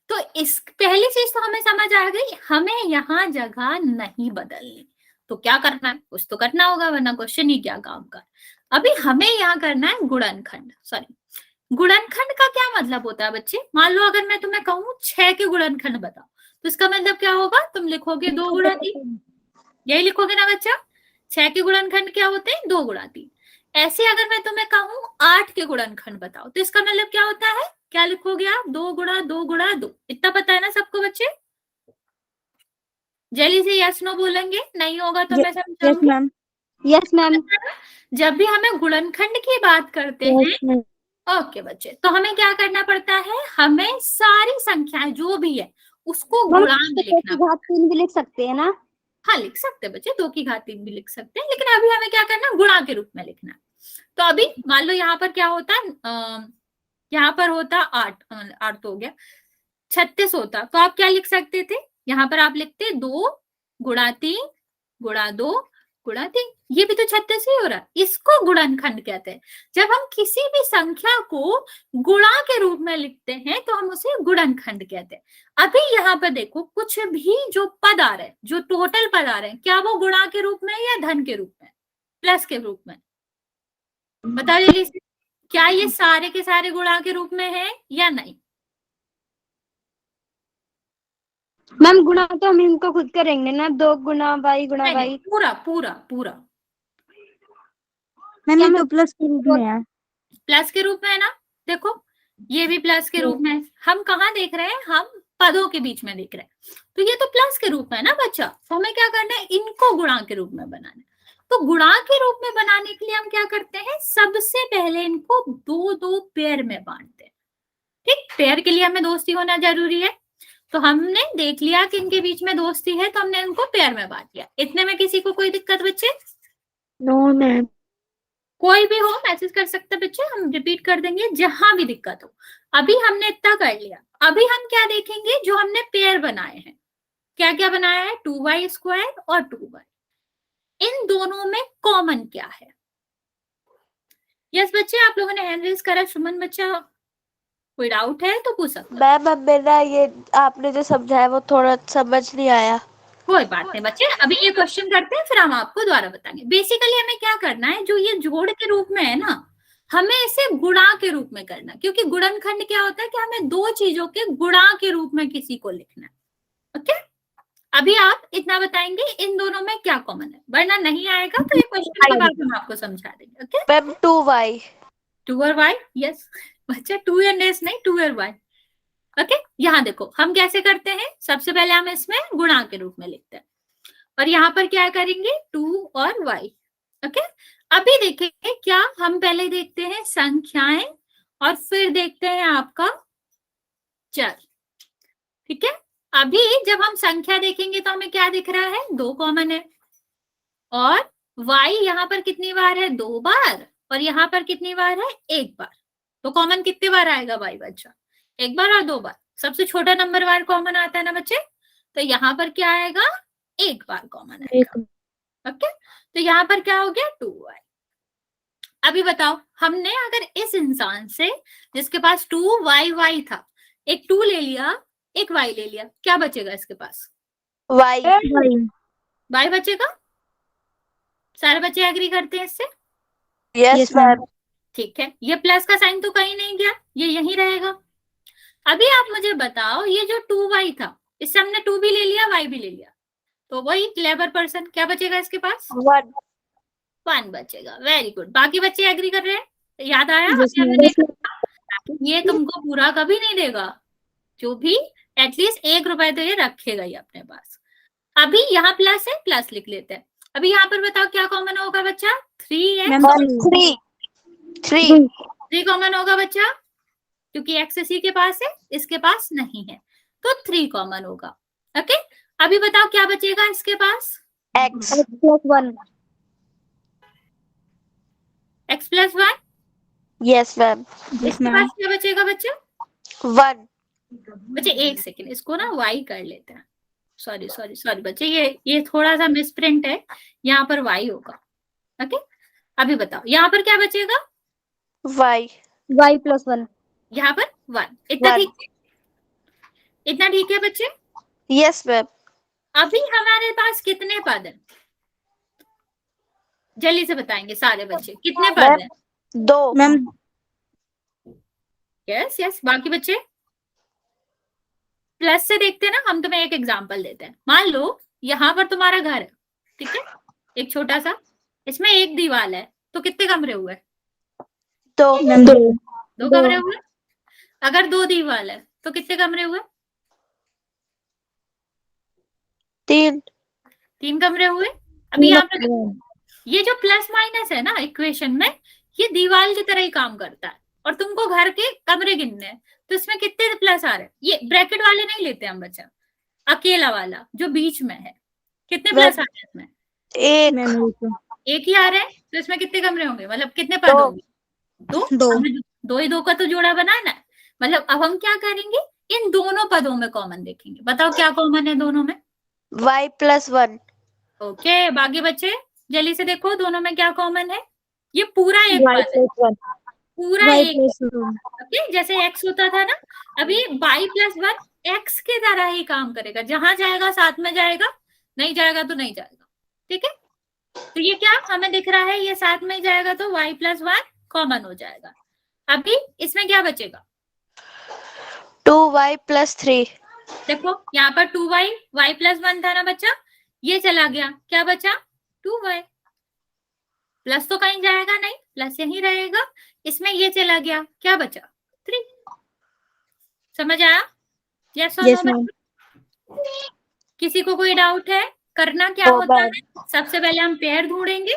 तो इस पहली चीज तो हमें समझ आ गई, हमें यहाँ जगह नहीं बदलनी, तो क्या करना है, कुछ तो करना होगा, वरना क्वेश्चन ही क्या काम का। अभी हमें यहाँ करना है गुणनखंड, सॉरी गुणनखंड का क्या मतलब होता है बच्चे, मान लो अगर मैं तुम्हें कहूँ 6 के गुणनखंड बताओ, तो इसका मतलब क्या होगा, तुम लिखोगे 2 गुणा 3, यही लिखोगे ना बच्चा। 6 के गुणनखंड क्या होते हैं, 2 गुणा 3। ऐसे अगर मैं तुम्हें कहूँ 8 के गुणनखंड बताओ, तो इसका मतलब क्या होता है, क्या लिखोगे आप, 2 गुणा 2 गुणा 2। इतना पता है ना सबको बच्चे? जल्दी से यस नो बोलेंगे, नहीं होगा तो मैं समझाऊंगी। मैम। Yes ma'am. जब भी हमें गुणनखंड की बात करते हैं, ओके बच्चे, तो हमें क्या करना पड़ता है, हमें सारी संख्याएं जो भी है उसको गुणा में लिखना। घात 3 भी लिख सकते हैं ना? हाँ लिख सकते हैं बच्चे, 2 की घात 3 भी लिख सकते हैं, लेकिन अभी हमें क्या करना है, गुणा के रूप में लिखना है। तो अभी मान लो यहाँ पर क्या होता है, यहाँ पर होता 8, 8 तो हो गया, 36 होता, तो आप क्या लिख सकते थे, यहाँ पर आप लिखते 2 गुणा 3 गुणा 2 गुणा 3, ये भी तो 36 ही हो रहा है, इसको गुणनखंड कहते हैं। जब हम किसी भी संख्या को गुणा के रूप में लिखते हैं तो हम उसे गुणनखंड कहते हैं। अभी यहाँ पर देखो, कुछ भी जो पद आ रहे हैं, जो टोटल पद आ रहे हैं, क्या वो गुणा के रूप में या धन के रूप में, प्लस के रूप में? बता जल्दी से, क्या ये सारे के सारे गुणा के रूप में है या नहीं? मैम गुणा तो हम इनको खुद करेंगे ना, 2 गुणा y गुणा नहीं, y। पूरा पूरा पूरा मैम ये तो प्लस के रूप में है। प्लस के रूप में है ना, देखो ये भी प्लस के रूप में है। हम कहाँ देख रहे हैं, हम पदों के बीच में देख रहे हैं, तो ये तो प्लस के रूप में है ना बच्चा, तो हमें क्या करना है, इनको गुणा के रूप में बनाना है। तो गुणा के रूप में बनाने के लिए हम क्या करते हैं, सबसे पहले इनको 2-2 पेयर में बांटते हैं। ठीक, पेयर के लिए हमें दोस्ती होना जरूरी है, तो हमने देख लिया कि इनके बीच में दोस्ती है, तो हमने इनको पेयर में बांट लिया। इतने में किसी को कोई दिक्कत बच्चे? No ma'am. कोई भी हो मैसेज कर सकते बच्चे, हम रिपीट कर देंगे जहां भी दिक्कत हो। अभी हमने इतना कर लिया, अभी हम क्या देखेंगे, जो हमने पेयर बनाए हैं, क्या क्या बनाया है, 2y स्क्वायर और 2y, इन दोनों में कॉमन क्या है? यस बच्चे, आप लोगों ने हैंड रेज करा, सुमन बच्चा कोई डाउट है तो पूछ सकते। मैम अब मेरा ये आपने जो समझाया वो थोड़ा समझ नहीं आया। कोई बात नहीं बच्चे, अभी ये क्वेश्चन करते हैं, फिर हम आपको दोबारा बताएंगे। बेसिकली हमें क्या करना है, जो ये जोड़ के रूप में है ना, हमें इसे गुणा के रूप में करना, क्योंकि गुणनखंड क्या होता है कि हमें 2 चीजों के गुणा के रूप में किसी को लिखना है। ओके, अभी आप इतना बताएंगे इन दोनों में क्या कॉमन है, वरना नहीं आएगा तो ये क्वेश्चन के बाद हम आपको समझा देंगे। Okay ma'am 2y। टू और वाई, यस बच्चा, टू एंड एस नहीं, टू और वाई। ओके, यहाँ देखो हम कैसे करते हैं, सबसे पहले हम इसमें गुणा के रूप में लिखते हैं और यहाँ पर क्या करेंगे, टू और वाई। ओके, अभी देखेंगे क्या, हम पहले देखते हैं संख्याएं और फिर देखते हैं आपका चर। ठीक है, अभी जब हम संख्या देखेंगे तो हमें क्या दिख रहा है, 2 कॉमन है और y यहाँ पर कितनी बार है, 2 बार, और यहाँ पर कितनी बार है, 1 बार। तो कॉमन कितनी बार आएगा y बच्चा, 1 बार और 2 बार। सबसे छोटा नंबर बार कॉमन आता है ना बच्चे, तो यहाँ पर क्या आएगा, 1 बार कॉमन आएगा। ओके, तो यहाँ पर क्या हो गया, 2y। अभी बताओ, हमने अगर इस इंसान से जिसके पास 2y था, एक 2 ले लिया, एक y ले लिया, क्या बचेगा इसके पास, वाई। y बचेगा। सारे बच्चे एग्री करते हैं इससे, यस मैम। ठीक है, ये प्लस का साइन तो कहीं नहीं गया, ये यहीं रहेगा। अभी आप मुझे बताओ, ये जो 2y था, इससे हमने 2 भी ले लिया, y भी ले लिया, तो वही क्लेवर पर्सन, क्या बचेगा इसके पास, 1 बचेगा। वेरी गुड, बाकी बच्चे एग्री कर रहे हैं, तो याद आया, अभी हमने देखा ये तुमको पूरा कभी नहीं देगा, जो भी एटलीस्ट 1 रुपए तो ये रखेगा ही अपने पास। अभी यहाँ प्लस है, प्लस लिख लेते हैं। अभी यहाँ पर बताओ क्या कॉमन होगा बच्चा, 3 है, 3 कॉमन होगा बच्चा, क्योंकि एक्स इसी के पास है, इसके पास नहीं है, तो 3 कॉमन होगा। ओके, अभी बताओ क्या बचेगा इसके पास, x plus 1। x plus 1। Yes ma'am. इसके पास क्या बचेगा बच्चा, 1। बच्चे एक सेकेंड, इसको ना y कर लेते हैं, सॉरी बच्चे, ये थोड़ा सा मिसप्रिंट है, यहाँ पर y होगा। ओके, अभी बताओ यहाँ पर क्या बचेगा, वाई प्लस 1। यहाँ पर 1। इतना ठीक है, इतना ठीक है बच्चे। Yes ma'am. अभी हमारे पास कितने पद हैं, जल्दी से बताएंगे सारे बच्चे, कितने पद हैं, 2 मैम। यस, बाकी बच्चे प्लस से देखते हैं ना, हम तुम्हें एक एग्जांपल देते हैं। मान लो यहाँ पर तुम्हारा घर है, ठीक है, एक छोटा सा, इसमें एक दीवार है, तो कितने कमरे हुए, 2 2 कमरे हुए। अगर 2 दीवार है तो कितने कमरे हुए, 3 कमरे हुए। अभी यहाँ पर ये जो प्लस माइनस है ना इक्वेशन में, ये दीवार की तरह ही काम करता है, और तुमको घर के कमरे गिनने हैं, तो इसमें कितने प्लस आ रहे हैं, ये ब्रैकेट वाले नहीं लेते हम बच्चा, अकेला वाला जो बीच में है, कितने प्लस आ रहे हैं इसमें, एक ही आ रहे हैं, तो इसमें कितने कमरे होंगे, मतलब कितने पद होंगे, 2 हमें 2 ही 2 का तो जोड़ा बनाना है। मतलब अब हम क्या करेंगे, इन दोनों पदों में कॉमन देखेंगे। बताओ क्या कॉमन है दोनों में, y प्लस 1। ओके, बाकी बच्चे जल्दी से देखो दोनों में क्या कॉमन है, ये पूरा एक पद है, पूरा एक। ओके, जैसे x होता था ना, अभी y प्लस 1 x के तरह ही काम करेगा, जहां जाएगा साथ में जाएगा, नहीं जाएगा तो नहीं जाएगा। ठीक है, तो ये क्या हमें दिख रहा है, ये साथ में जाएगा तो y प्लस 1 कॉमन हो जाएगा। अभी इसमें क्या बचेगा, 2y प्लस 3। देखो यहाँ पर 2y, y प्लस 1 था ना बच्चा, ये चला गया, क्या बचा, 2y। प्लस तो कहीं जाएगा नहीं, प्लस यहीं रहेगा, इसमें ये चला गया, क्या बचा, 3। समझ आया, यस और नो? किसी को कोई डाउट है, करना क्या होता है, सबसे पहले हम पेयर ढूंढेंगे,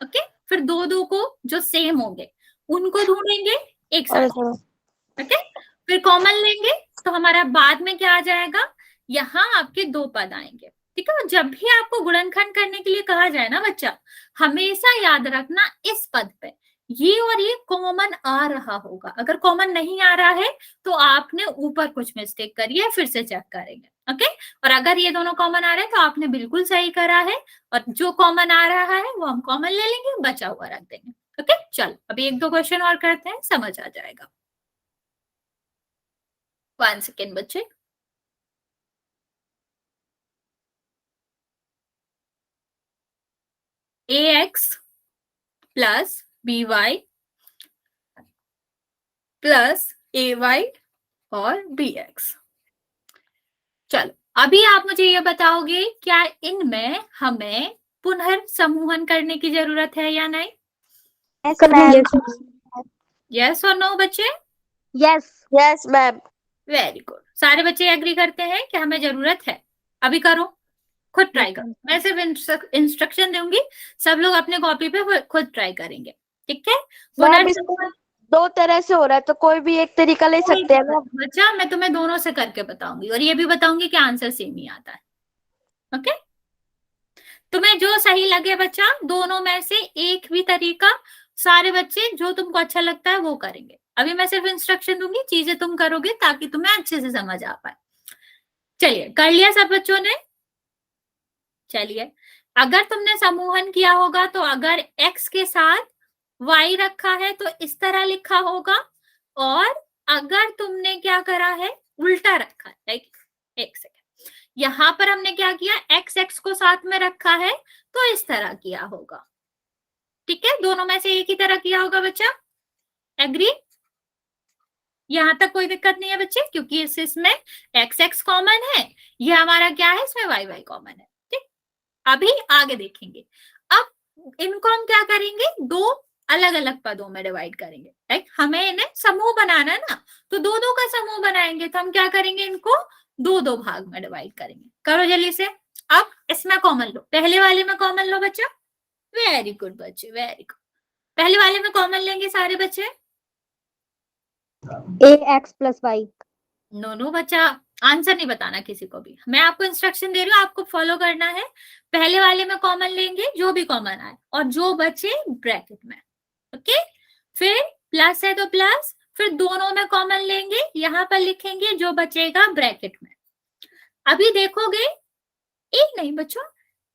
ओके, फिर 2 को जो सेम होंगे उनको ढूंढेंगे एक साथ, ओके, फिर कॉमन लेंगे, तो हमारा बाद में क्या आ जाएगा, यहाँ आपके 2 पद आएंगे। ठीक है, जब भी आपको गुणनखंड करने के लिए कहा जाए ना बच्चा, हमेशा याद रखना इस पद पे ये और ये कॉमन आ रहा होगा, अगर कॉमन नहीं आ रहा है तो आपने ऊपर कुछ मिस्टेक करी है, फिर से चेक करेंगे। ओके, और अगर ये दोनों कॉमन आ रहे हैं तो आपने बिल्कुल सही करा है, और जो कॉमन आ रहा है वो हम कॉमन ले लेंगे, बचा हुआ रख देंगे। ओके, चलो अभी 1-2 क्वेश्चन और करते हैं, समझ आ जाएगा। 1 सेकेंड बच्चे, ax plus by plus ay और bx। चलो अभी आप मुझे ये बताओगे, क्या इनमें हमें पुनर्समूहन करने की जरूरत है या नहीं? यस और नो बच्चे? Yes. Yes ma'am. Very good. सारे बच्चे एग्री करते हैं कि हमें जरूरत है? अभी करो, खुद ट्राई करो। मैं सिर्फ इंस्ट्रक्शन दूंगी, सब लोग अपने कॉपी पे खुद ट्राई करेंगे, ठीक है? मैम पुनर् इसको 2 तरह से हो रहा है, तो कोई भी एक तरीका ले सकते हैं ना। बच्चा मैं तुम्हें दोनों से करके बताऊंगी और ये भी बताऊंगी कि आंसर सेम ही आता है। ओके, तुम्हें जो सही लगे बच्चा, दोनों में से एक भी तरीका, सारे बच्चे जो तुमको अच्छा लगता है वो करेंगे। अभी मैं सिर्फ इंस्ट्रक्शन दूंगी, चीजें तुम करोगे ताकि तुम्हें अच्छे से समझ आ पाए। चलिए, कर लिया सब बच्चों ने? चलिए, अगर तुमने समूहन किया होगा तो अगर x के साथ y रखा है तो इस तरह लिखा होगा, और अगर तुमने क्या करा है, उल्टा रखा है, लाइक एक सेकेंड, यहां पर हमने क्या किया, x को साथ में रखा है तो इस तरह किया होगा। ठीक है, दोनों में से एक ही तरह किया होगा बच्चा। एग्री? यहां तक कोई दिक्कत नहीं है बच्चे, क्योंकि इसमें x कॉमन है, ये हमारा क्या है, इसमें y कॉमन है। ठीक, अभी आगे देखेंगे। अब इनको हम क्या करेंगे, दो अलग अलग पदों में डिवाइड करेंगे। राइट, हमें इन्हें समूह बनाना है ना, तो दो दो का समूह बनाएंगे, तो हम क्या करेंगे, इनको दो दो भाग में डिवाइड करेंगे। करो जल्दी से। अब इसमें कॉमन लो, पहले वाले में कॉमन लो बच्चा। वेरी गुड बच्चे, वेरी गुड। पहले वाले में कॉमन लेंगे सारे बच्चे। ax + y। नो नो बच्चा, आंसर नहीं बताना किसी को भी, मैं आपको इंस्ट्रक्शन दे रही हूँ, आपको फॉलो करना है। पहले वाले में कॉमन लेंगे जो भी कॉमन आए, और जो बचे ब्रैकेट में। ओके, फिर प्लस है तो प्लस, फिर दोनों में कॉमन लेंगे, यहां पर लिखेंगे जो बचेगा ब्रैकेट में। अभी देखोगे, एक नहीं बच्चों,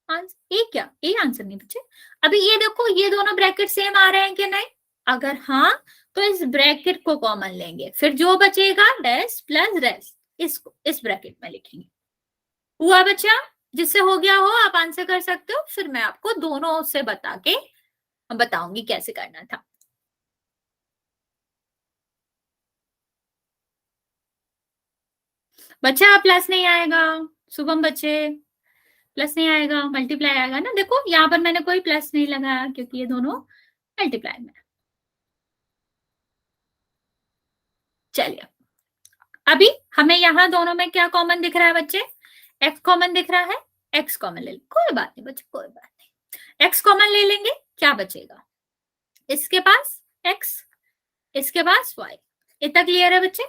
एक क्या, एक आंसर नहीं बच्चे। अभी ये देखो, ये दोनों ब्रैकेट सेम आ रहे हैं कि नहीं? अगर हाँ, तो इस ब्रैकेट को कॉमन लेंगे, फिर जो बचेगा डैश प्लस डैश, इसको इस ब्रैकेट में लिखेंगे। हुआ बच्चा? जिससे हो गया हो आप आंसर कर सकते हो, फिर मैं आपको दोनों से बता के बताऊंगी कैसे करना था। बच्चा प्लस नहीं आएगा, शुभम बच्चे प्लस नहीं आएगा, मल्टीप्लाई आएगा ना। देखो यहाँ पर मैंने कोई प्लस नहीं लगाया क्योंकि ये दोनों मल्टीप्लाई में। चलिए, अभी हमें यहाँ दोनों में क्या कॉमन दिख रहा है बच्चे, x कॉमन दिख रहा है, x कॉमन ले लेंगे, कोई बात नहीं बच्चे, कोई बात नहीं। x कॉमन ले लेंगे, क्या बचेगा, इसके पास x, इसके पास y। इतना क्लियर है बच्चे?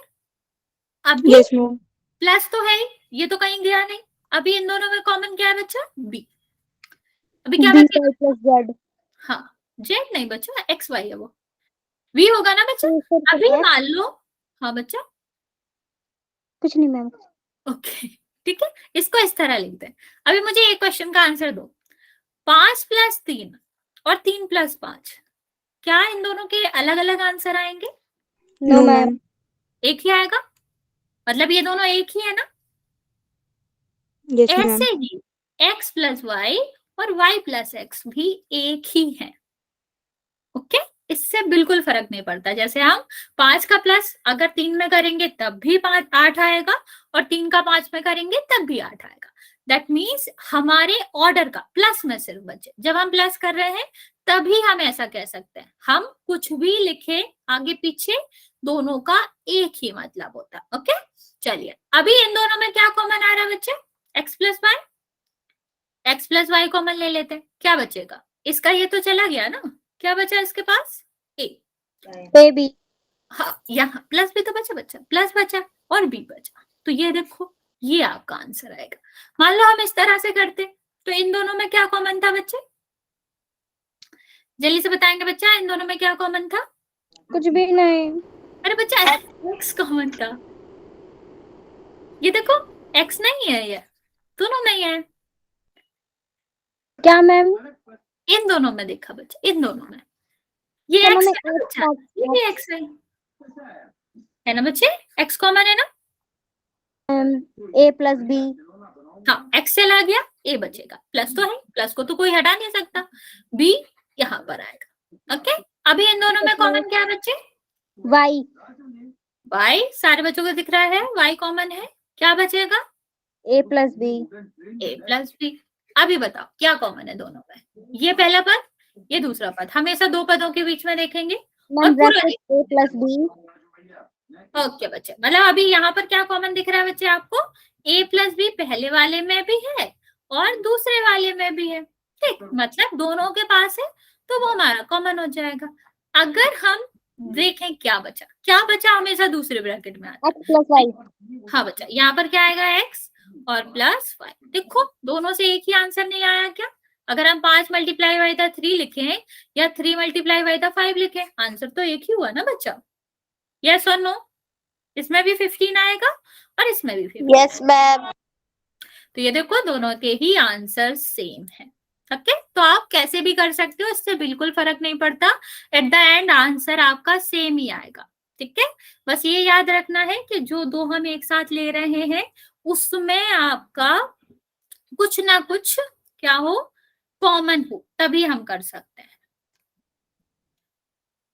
अभी यस मैम। प्लस तो है ही, ये तो कहीं गया नहीं। अभी इन दोनों में कॉमन क्या है बच्चा, b। अभी क्या बचेगा, y + z। हाँ, z नहीं बच्चा, x y है वो, v होगा ना बच्चा। अभी मान लो, हाँ बच्चा, कुछ नहीं मैम। ओके ठीक है, इसको इस तरह लिखते हैं। अभी मुझे एक क्वेश्चन का आंसर दो, 5 + 3 और 3 + 5, क्या इन दोनों के अलग अलग आंसर आएंगे? No ma'am. एक ही आएगा, मतलब ये दोनों एक ही है ना। Yes ma'am. ऐसे ही x + y और y + x भी एक ही है। ओके, इससे बिल्कुल फर्क नहीं पड़ता। जैसे हम 5 का प्लस अगर 3 में करेंगे तब भी 8 आएगा, और 3 का 5 में करेंगे तब भी 8 आएगा। दैट मीन्स हमारे ऑर्डर का प्लस में सिर्फ बचे, जब हम प्लस कर रहे हैं तभी हम ऐसा कह सकते हैं। हम कुछ भी लिखे आगे पीछे, दोनों का एक ही मतलब होता है। ओके, चलिए, अभी इन दोनों में क्या कॉमन आ रहा है बच्चे, x + y कॉमन ले लेते हैं, क्या बचेगा, इसका ये तो चला गया ना, क्या बचा इसके पास, ए बी। हाँ, यहाँ प्लस भी तो बचा बच्चा, प्लस बचा और बी बचा, तो ये देखो, ये आपका आंसर आएगा। मान लो हम इस तरह से करते, तो इन दोनों में क्या कॉमन था बच्चे, जल्दी से बताएंगे बच्चा, इन दोनों में क्या कॉमन था? कुछ भी नहीं। अरे बच्चा, x कॉमन था, ये देखो x नहीं है, ये दोनों में ही है। क्या मैम? इन दोनों में देखा बच्चा, इन दोनों में ये दोनों x में है ना बच्चा, ये भी x है ना बच्चे, x कॉमन है ना। a + b। हाँ, x चला गया, a बचेगा, प्लस तो है, प्लस को तो कोई हटा नहीं सकता, b यहाँ पर आएगा। ओके, अभी इन दोनों में कॉमन क्या है बच्चे, y। y सारे बच्चों को दिख रहा है, y कॉमन है, क्या बचेगा, a + b। a + b। अभी बताओ क्या कॉमन है दोनों में, ये पहला पद, ये दूसरा पद, हमेशा दो पदों के बीच में देखेंगे और मैम पूरा bracket a plus B. Okay बच्चे, मतलब अभी यहाँ पर क्या कॉमन दिख रहा है बच्चे आपको? a प्लस बी पहले वाले में भी है और दूसरे वाले में भी है। ठीक, मतलब दोनों के पास है तो वो हमारा कॉमन हो जाएगा। अगर हम देखें क्या बचा, क्या बचा हमेशा दूसरे ब्रैकेट में आता x प्लस वाई। है। हाँ बच्चा, यहाँ पर क्या आएगा x और प्लस वाई। देखो दोनों से एक ही आंसर नहीं आया क्या? अगर हम 5 मल्टीप्लाई बाई द 3 लिखें या 3 मल्टीप्लाई बाई द 5 लिखें, आंसर तो एक ही हुआ ना बच्चा। यस और नो? इसमें भी 15 आएगा और इसमें भी 15। Yes ma'am. तो ये देखो दोनों के ही आंसर सेम है। ओके, तो आप कैसे भी कर सकते हो, इससे बिल्कुल फर्क नहीं पड़ता, एट द एंड आंसर आपका सेम ही आएगा। ठीक है, बस ये याद रखना है कि जो दो हम एक साथ ले रहे हैं उसमें आपका कुछ ना कुछ क्या हो, कॉमन हो, तभी हम कर सकते हैं।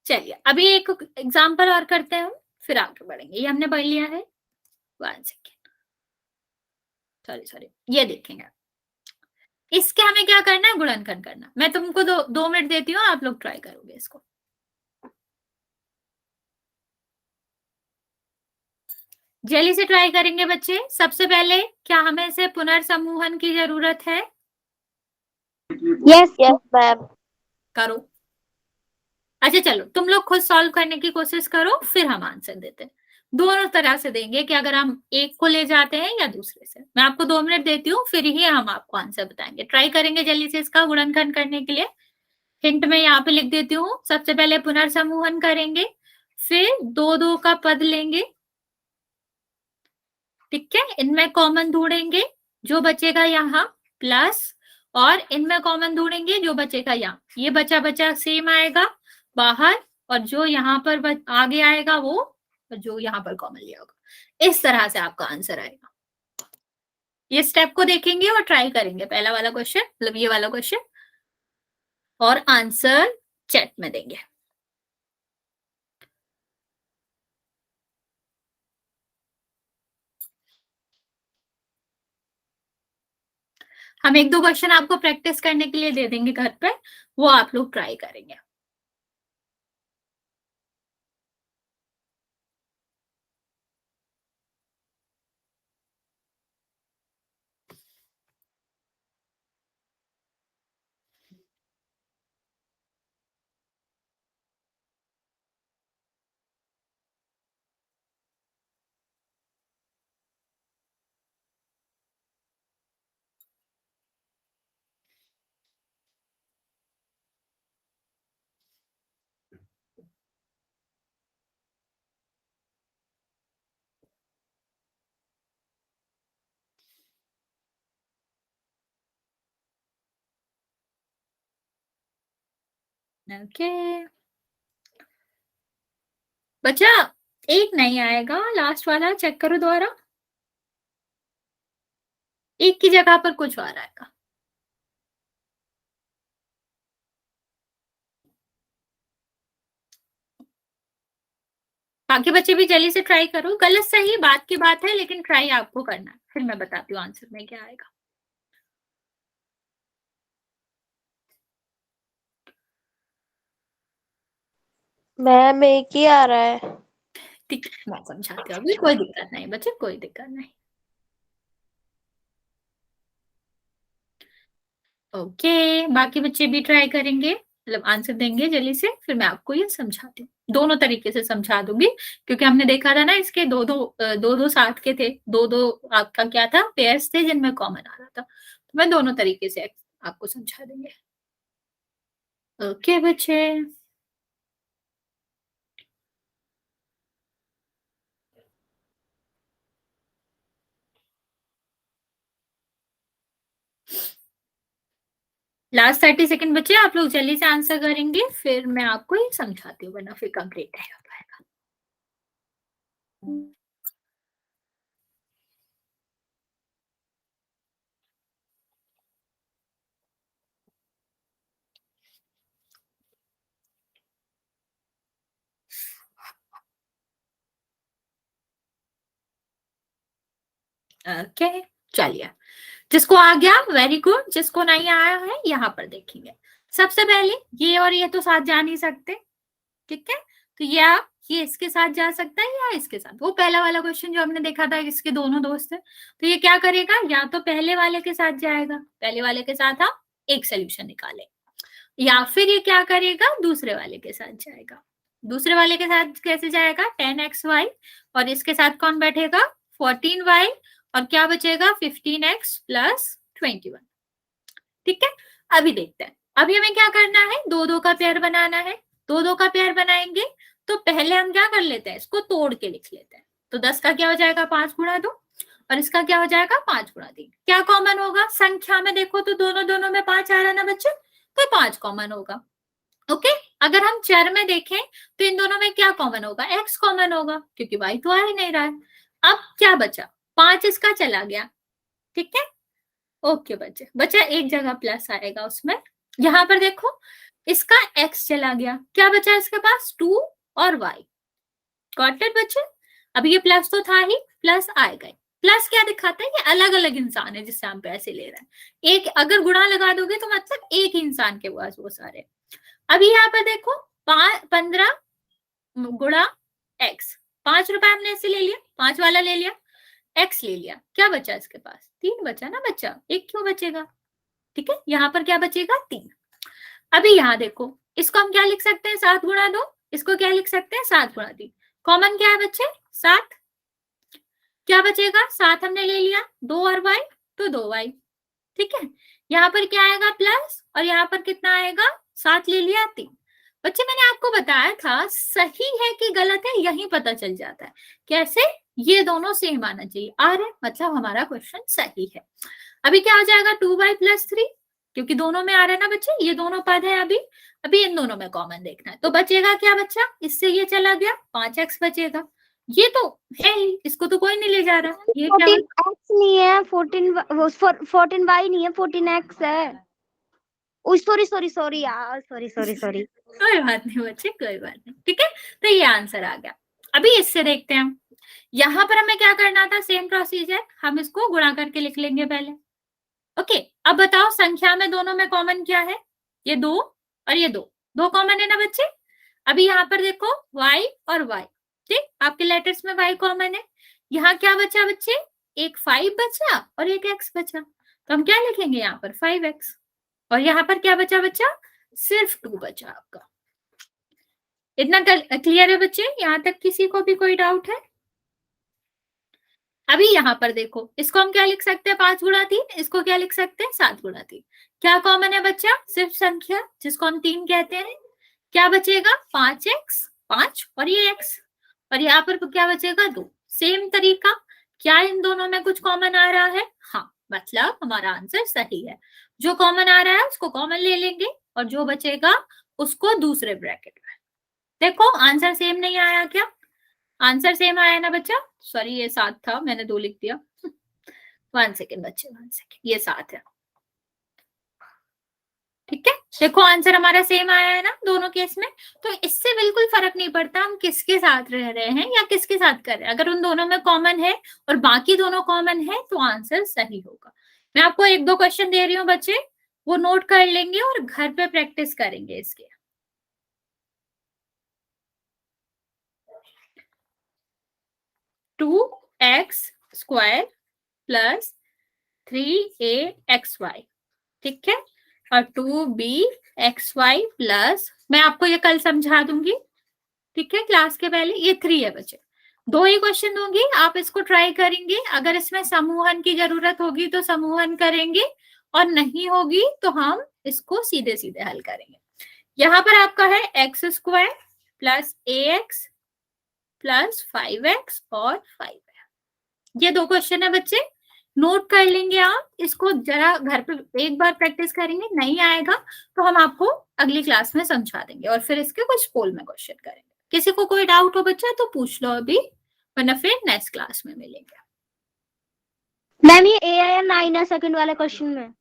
चलिए अभी एक एग्जांपल और करते हैं, फिर आगे बढ़ेंगे। ये हमने पढ़ लिया है, 1 सेकेंड, सॉरी ये देखेंगे। इसके हमें क्या करना है, गुणनखंड करना। मैं तुमको 2 मिनट देती हूँ, आप लोग ट्राई करोगे इसको। जल्दी से ट्राई करेंगे बच्चे। सबसे पहले क्या हमें इसे पुनर्समूहन की जरूरत है? Yes yes ma'am. करो। अच्छा चलो तुम लोग खुद सॉल्व करने की कोशिश करो, फिर हम आंसर देते हैं। दोनों तरह से देंगे कि अगर हम एक को ले जाते हैं या दूसरे से। मैं आपको 2 मिनट देती हूँ, फिर ही हम आपको आंसर बताएंगे। ट्राई करेंगे जल्दी से इसका गुणनखंड करने के लिए। हिंट में यहाँ पे लिख देती हूँ। सबसे पहले पुनर्समूहन करेंगे, फिर 2 का पद लेंगे। ठीक है, इनमें कॉमन ढूंढेंगे, जो बचेगा यहाँ प्लस, और इनमें कॉमन ढूंढेंगे, जो बचेगा यहाँ। ये बचा बचा सेम आएगा बाहर, और जो यहाँ पर आगे आएगा वो, और जो यहाँ पर कॉमन लिया होगा। इस तरह से आपका आंसर आएगा। ये स्टेप को देखेंगे और ट्राई करेंगे, पहला वाला क्वेश्चन, मतलब ये वाला क्वेश्चन, और आंसर चैट में देंगे। हम 1-2 क्वेश्चन आपको प्रैक्टिस करने के लिए दे देंगे घर पे, वो आप लोग ट्राई करेंगे। ओके बच्चा, एक नहीं आएगा, लास्ट वाला चेक करो दोबारा। एक की जगह पर कुछ और आएगा। बाकी बच्चे भी जल्दी से ट्राई करो। गलत सही बात की बात है, लेकिन ट्राई आपको करना है, फिर मैं बताती हूँ आंसर में क्या आएगा। मैम एक ही आ रहा है। ठीक है, मैं समझाती हूँ अभी, कोई दिक्कत नहीं बच्चे, कोई दिक्कत नहीं। ओके, बाकी बच्चे भी ट्राई करेंगे, मतलब आंसर देंगे जल्दी से, फिर मैं आपको ये समझाती हूँ। दोनों तरीके से समझा दूंगी, क्योंकि हमने देखा था ना इसके दो साथ के थे, दो आपका क्या था, पेयर्स थे जिनमें कॉमन आ रहा था। तो मैं दोनों तरीके से आपको समझा देंगे। ओके बच्चे, लास्ट 30 सेकंड बचे, आप लोग जल्दी से आंसर करेंगे, फिर मैं आपको ये समझाती हूँ, वरना फिर कंप्लीट नहीं हो पाएगा। ओके चलिए, जिसको आ गया वेरी गुड, जिसको नहीं आया है यहाँ पर देखेंगे। सबसे पहले ये और ये तो साथ जा नहीं सकते, ठीक है, तो ये इसके साथ जा सकता है या इसके साथ। वो पहला वाला क्वेश्चन जो हमने देखा था, इसके दोनों दोस्त हैं, तो ये क्या करेगा, या तो पहले वाले के साथ जाएगा, पहले वाले के साथ आप एक सोल्यूशन निकालें, या फिर ये क्या करेगा, दूसरे वाले के साथ जाएगा। दूसरे वाले के साथ कैसे जाएगा, 10xy, और इसके साथ कौन बैठेगा, 14y, और क्या बचेगा, 15x प्लस 21। ठीक है, अभी देखते हैं, अभी हमें क्या करना है, दो दो का पेयर बनाना है। दो दो का पेयर बनाएंगे तो पहले हम क्या कर लेते हैं, इसको तोड़ के लिख लेते हैं। तो 10 का क्या हो जाएगा, 5 गुणा 2, और इसका क्या हो जाएगा, 5 गुणा 3। क्या कॉमन होगा, संख्या में देखो तो दोनों में 5 आ रहा ना बच्चे, तो 5 कॉमन होगा। ओके, अगर हम चर में देखें तो इन दोनों में क्या कॉमन होगा, x कॉमन होगा, क्योंकि y तो आ ही नहीं रहा है। अब क्या बचा, 5 इसका चला गया। ठीक है, ओके बच्चे, बचा एक जगह प्लस आएगा उसमें। यहां पर देखो इसका x चला गया, क्या बचा इसके पास, 2 और y। गॉट इट बच्चे, अब ये प्लस तो था ही, प्लस आएगा। प्लस क्या दिखाता है, ये अलग अलग इंसान है जिससे हम पैसे ले रहे हैं। एक अगर गुणा लगा दोगे तो मतलब एक इंसान के पास वो सारे। अभी यहाँ पर देखो 15 गुणा x, 5 रुपए हमने ऐसे ले लिया, 5 वाला ले लिया, x ले लिया, क्या बचा इसके पास, 3 बचा ना बच्चा, एक क्यों बचेगा। ठीक है, यहाँ पर क्या बचेगा, 3। अभी यहाँ देखो, इसको हम क्या लिख सकते हैं, 7 गुणा 2, इसको क्या लिख सकते हैं, 7 गुणा 3। कॉमन क्या है बच्चे, 7, क्या बचेगा, 7 हमने ले लिया, 2 और y, तो 2y। ठीक है, यहाँ पर क्या आएगा, प्लस, और यहाँ पर कितना आएगा, 7 ले लिया, 3। बच्चे मैंने आपको बताया था, सही है कि गलत है यही पता चल जाता है। कैसे, ये दोनों सेम आना चाहिए, आ रहे मतलब हमारा क्वेश्चन सही है। अभी क्या हो जाएगा, 2y प्लस 3, क्योंकि दोनों में आ रहा है ना बच्चे, ये दोनों पद है। अभी इन दोनों में कॉमन देखना है, तो बचेगा क्या बच्चा, इससे ये चला गया, 5x बचेगा। ये तो है ही, इसको तो कोई नहीं ले जा रहा। ये क्या, 14x नहीं है, 14y नहीं है, 14x है। सॉरी यार, सॉरी। कोई बात नहीं बच्चे, कोई बात नहीं। ठीक है, तो ये आंसर आ गया। अभी इससे देखते हैं, यहाँ पर हमें क्या करना था, सेम प्रोसीजर, हम इसको गुणा करके लिख लेंगे पहले। ओके, अब बताओ संख्या में दोनों में कॉमन क्या है, ये 2 और ये 2 कॉमन है ना बच्चे। अभी यहाँ पर देखो y और y, ठीक, आपके लेटर्स में y कॉमन है। यहाँ क्या बचा बच्चे, एक 5 बचा और एक x बचा, तो हम क्या लिखेंगे यहाँ पर, 5x। और यहाँ पर क्या बचा बच्चा, सिर्फ 2 बचा आपका। इतना क्लियर है बच्चे, यहाँ तक किसी को भी कोई डाउट है। अभी यहाँ पर देखो, इसको हम क्या लिख सकते हैं, 5 गुणा 3, इसको क्या लिख सकते हैं, 7 गुणा 3। क्या कॉमन है बच्चा, सिर्फ संख्या जिसको हम 3 कहते हैं। क्या बचेगा, 5x, 5 और ये x, और यहाँ पर क्या बचेगा, 2। सेम तरीका, क्या इन दोनों में कुछ कॉमन आ रहा है, हाँ, मतलब हमारा आंसर सही है। जो कॉमन आ रहा है उसको कॉमन ले लेंगे, और जो बचेगा उसको दूसरे ब्रैकेट में। देखो आंसर सेम नहीं आया क्या, आंसर सेम आया ना बच्चा, सॉरी ये 7 था, मैंने 2 लिख दिया। 1 सेकेंड बच्चे, 1 सेकेंड, ये 7 है। ठीक है, देखो आंसर हमारा सेम आया है ना दोनों केस में। तो इससे बिल्कुल फर्क नहीं पड़ता हम किसके साथ रह रहे हैं या किसके साथ कर रहे हैं, अगर उन दोनों में कॉमन है और बाकी दोनों कॉमन है तो आंसर सही होगा। मैं आपको 1-2 क्वेश्चन दे रही हूँ बच्चे, वो नोट कर लेंगे और घर पे प्रैक्टिस करेंगे इसके। To x square plus 3axy, ठीक है, और 2bxy प्लस, मैं आपको ये कल समझा दूंगी, ठीक है, क्लास के पहले। ये 3 है बच्चे, 2 ही क्वेश्चन दूंगी, आप इसको ट्राई करेंगे। अगर इसमें समूहन की जरूरत होगी तो समूहन करेंगे, और नहीं होगी तो हम इसको सीधे सीधे हल करेंगे। यहाँ पर आपका है x square plus ax plus 5x और 5 है। ये 2 क्वेश्चन है बच्चे, नोट कर लेंगे आप इसको, जरा घर पे एक बार प्रैक्टिस करेंगे, नहीं आएगा तो हम आपको अगली क्लास में समझा देंगे, और फिर इसके कुछ पोल में क्वेश्चन करेंगे। किसी को कोई डाउट हो बच्चा तो पूछ लो अभी, वरना फिर नेक्स्ट क्लास में मिलेंगे। मैम ये ए आया 9 है सेकंड वाले क्वेश्चन में।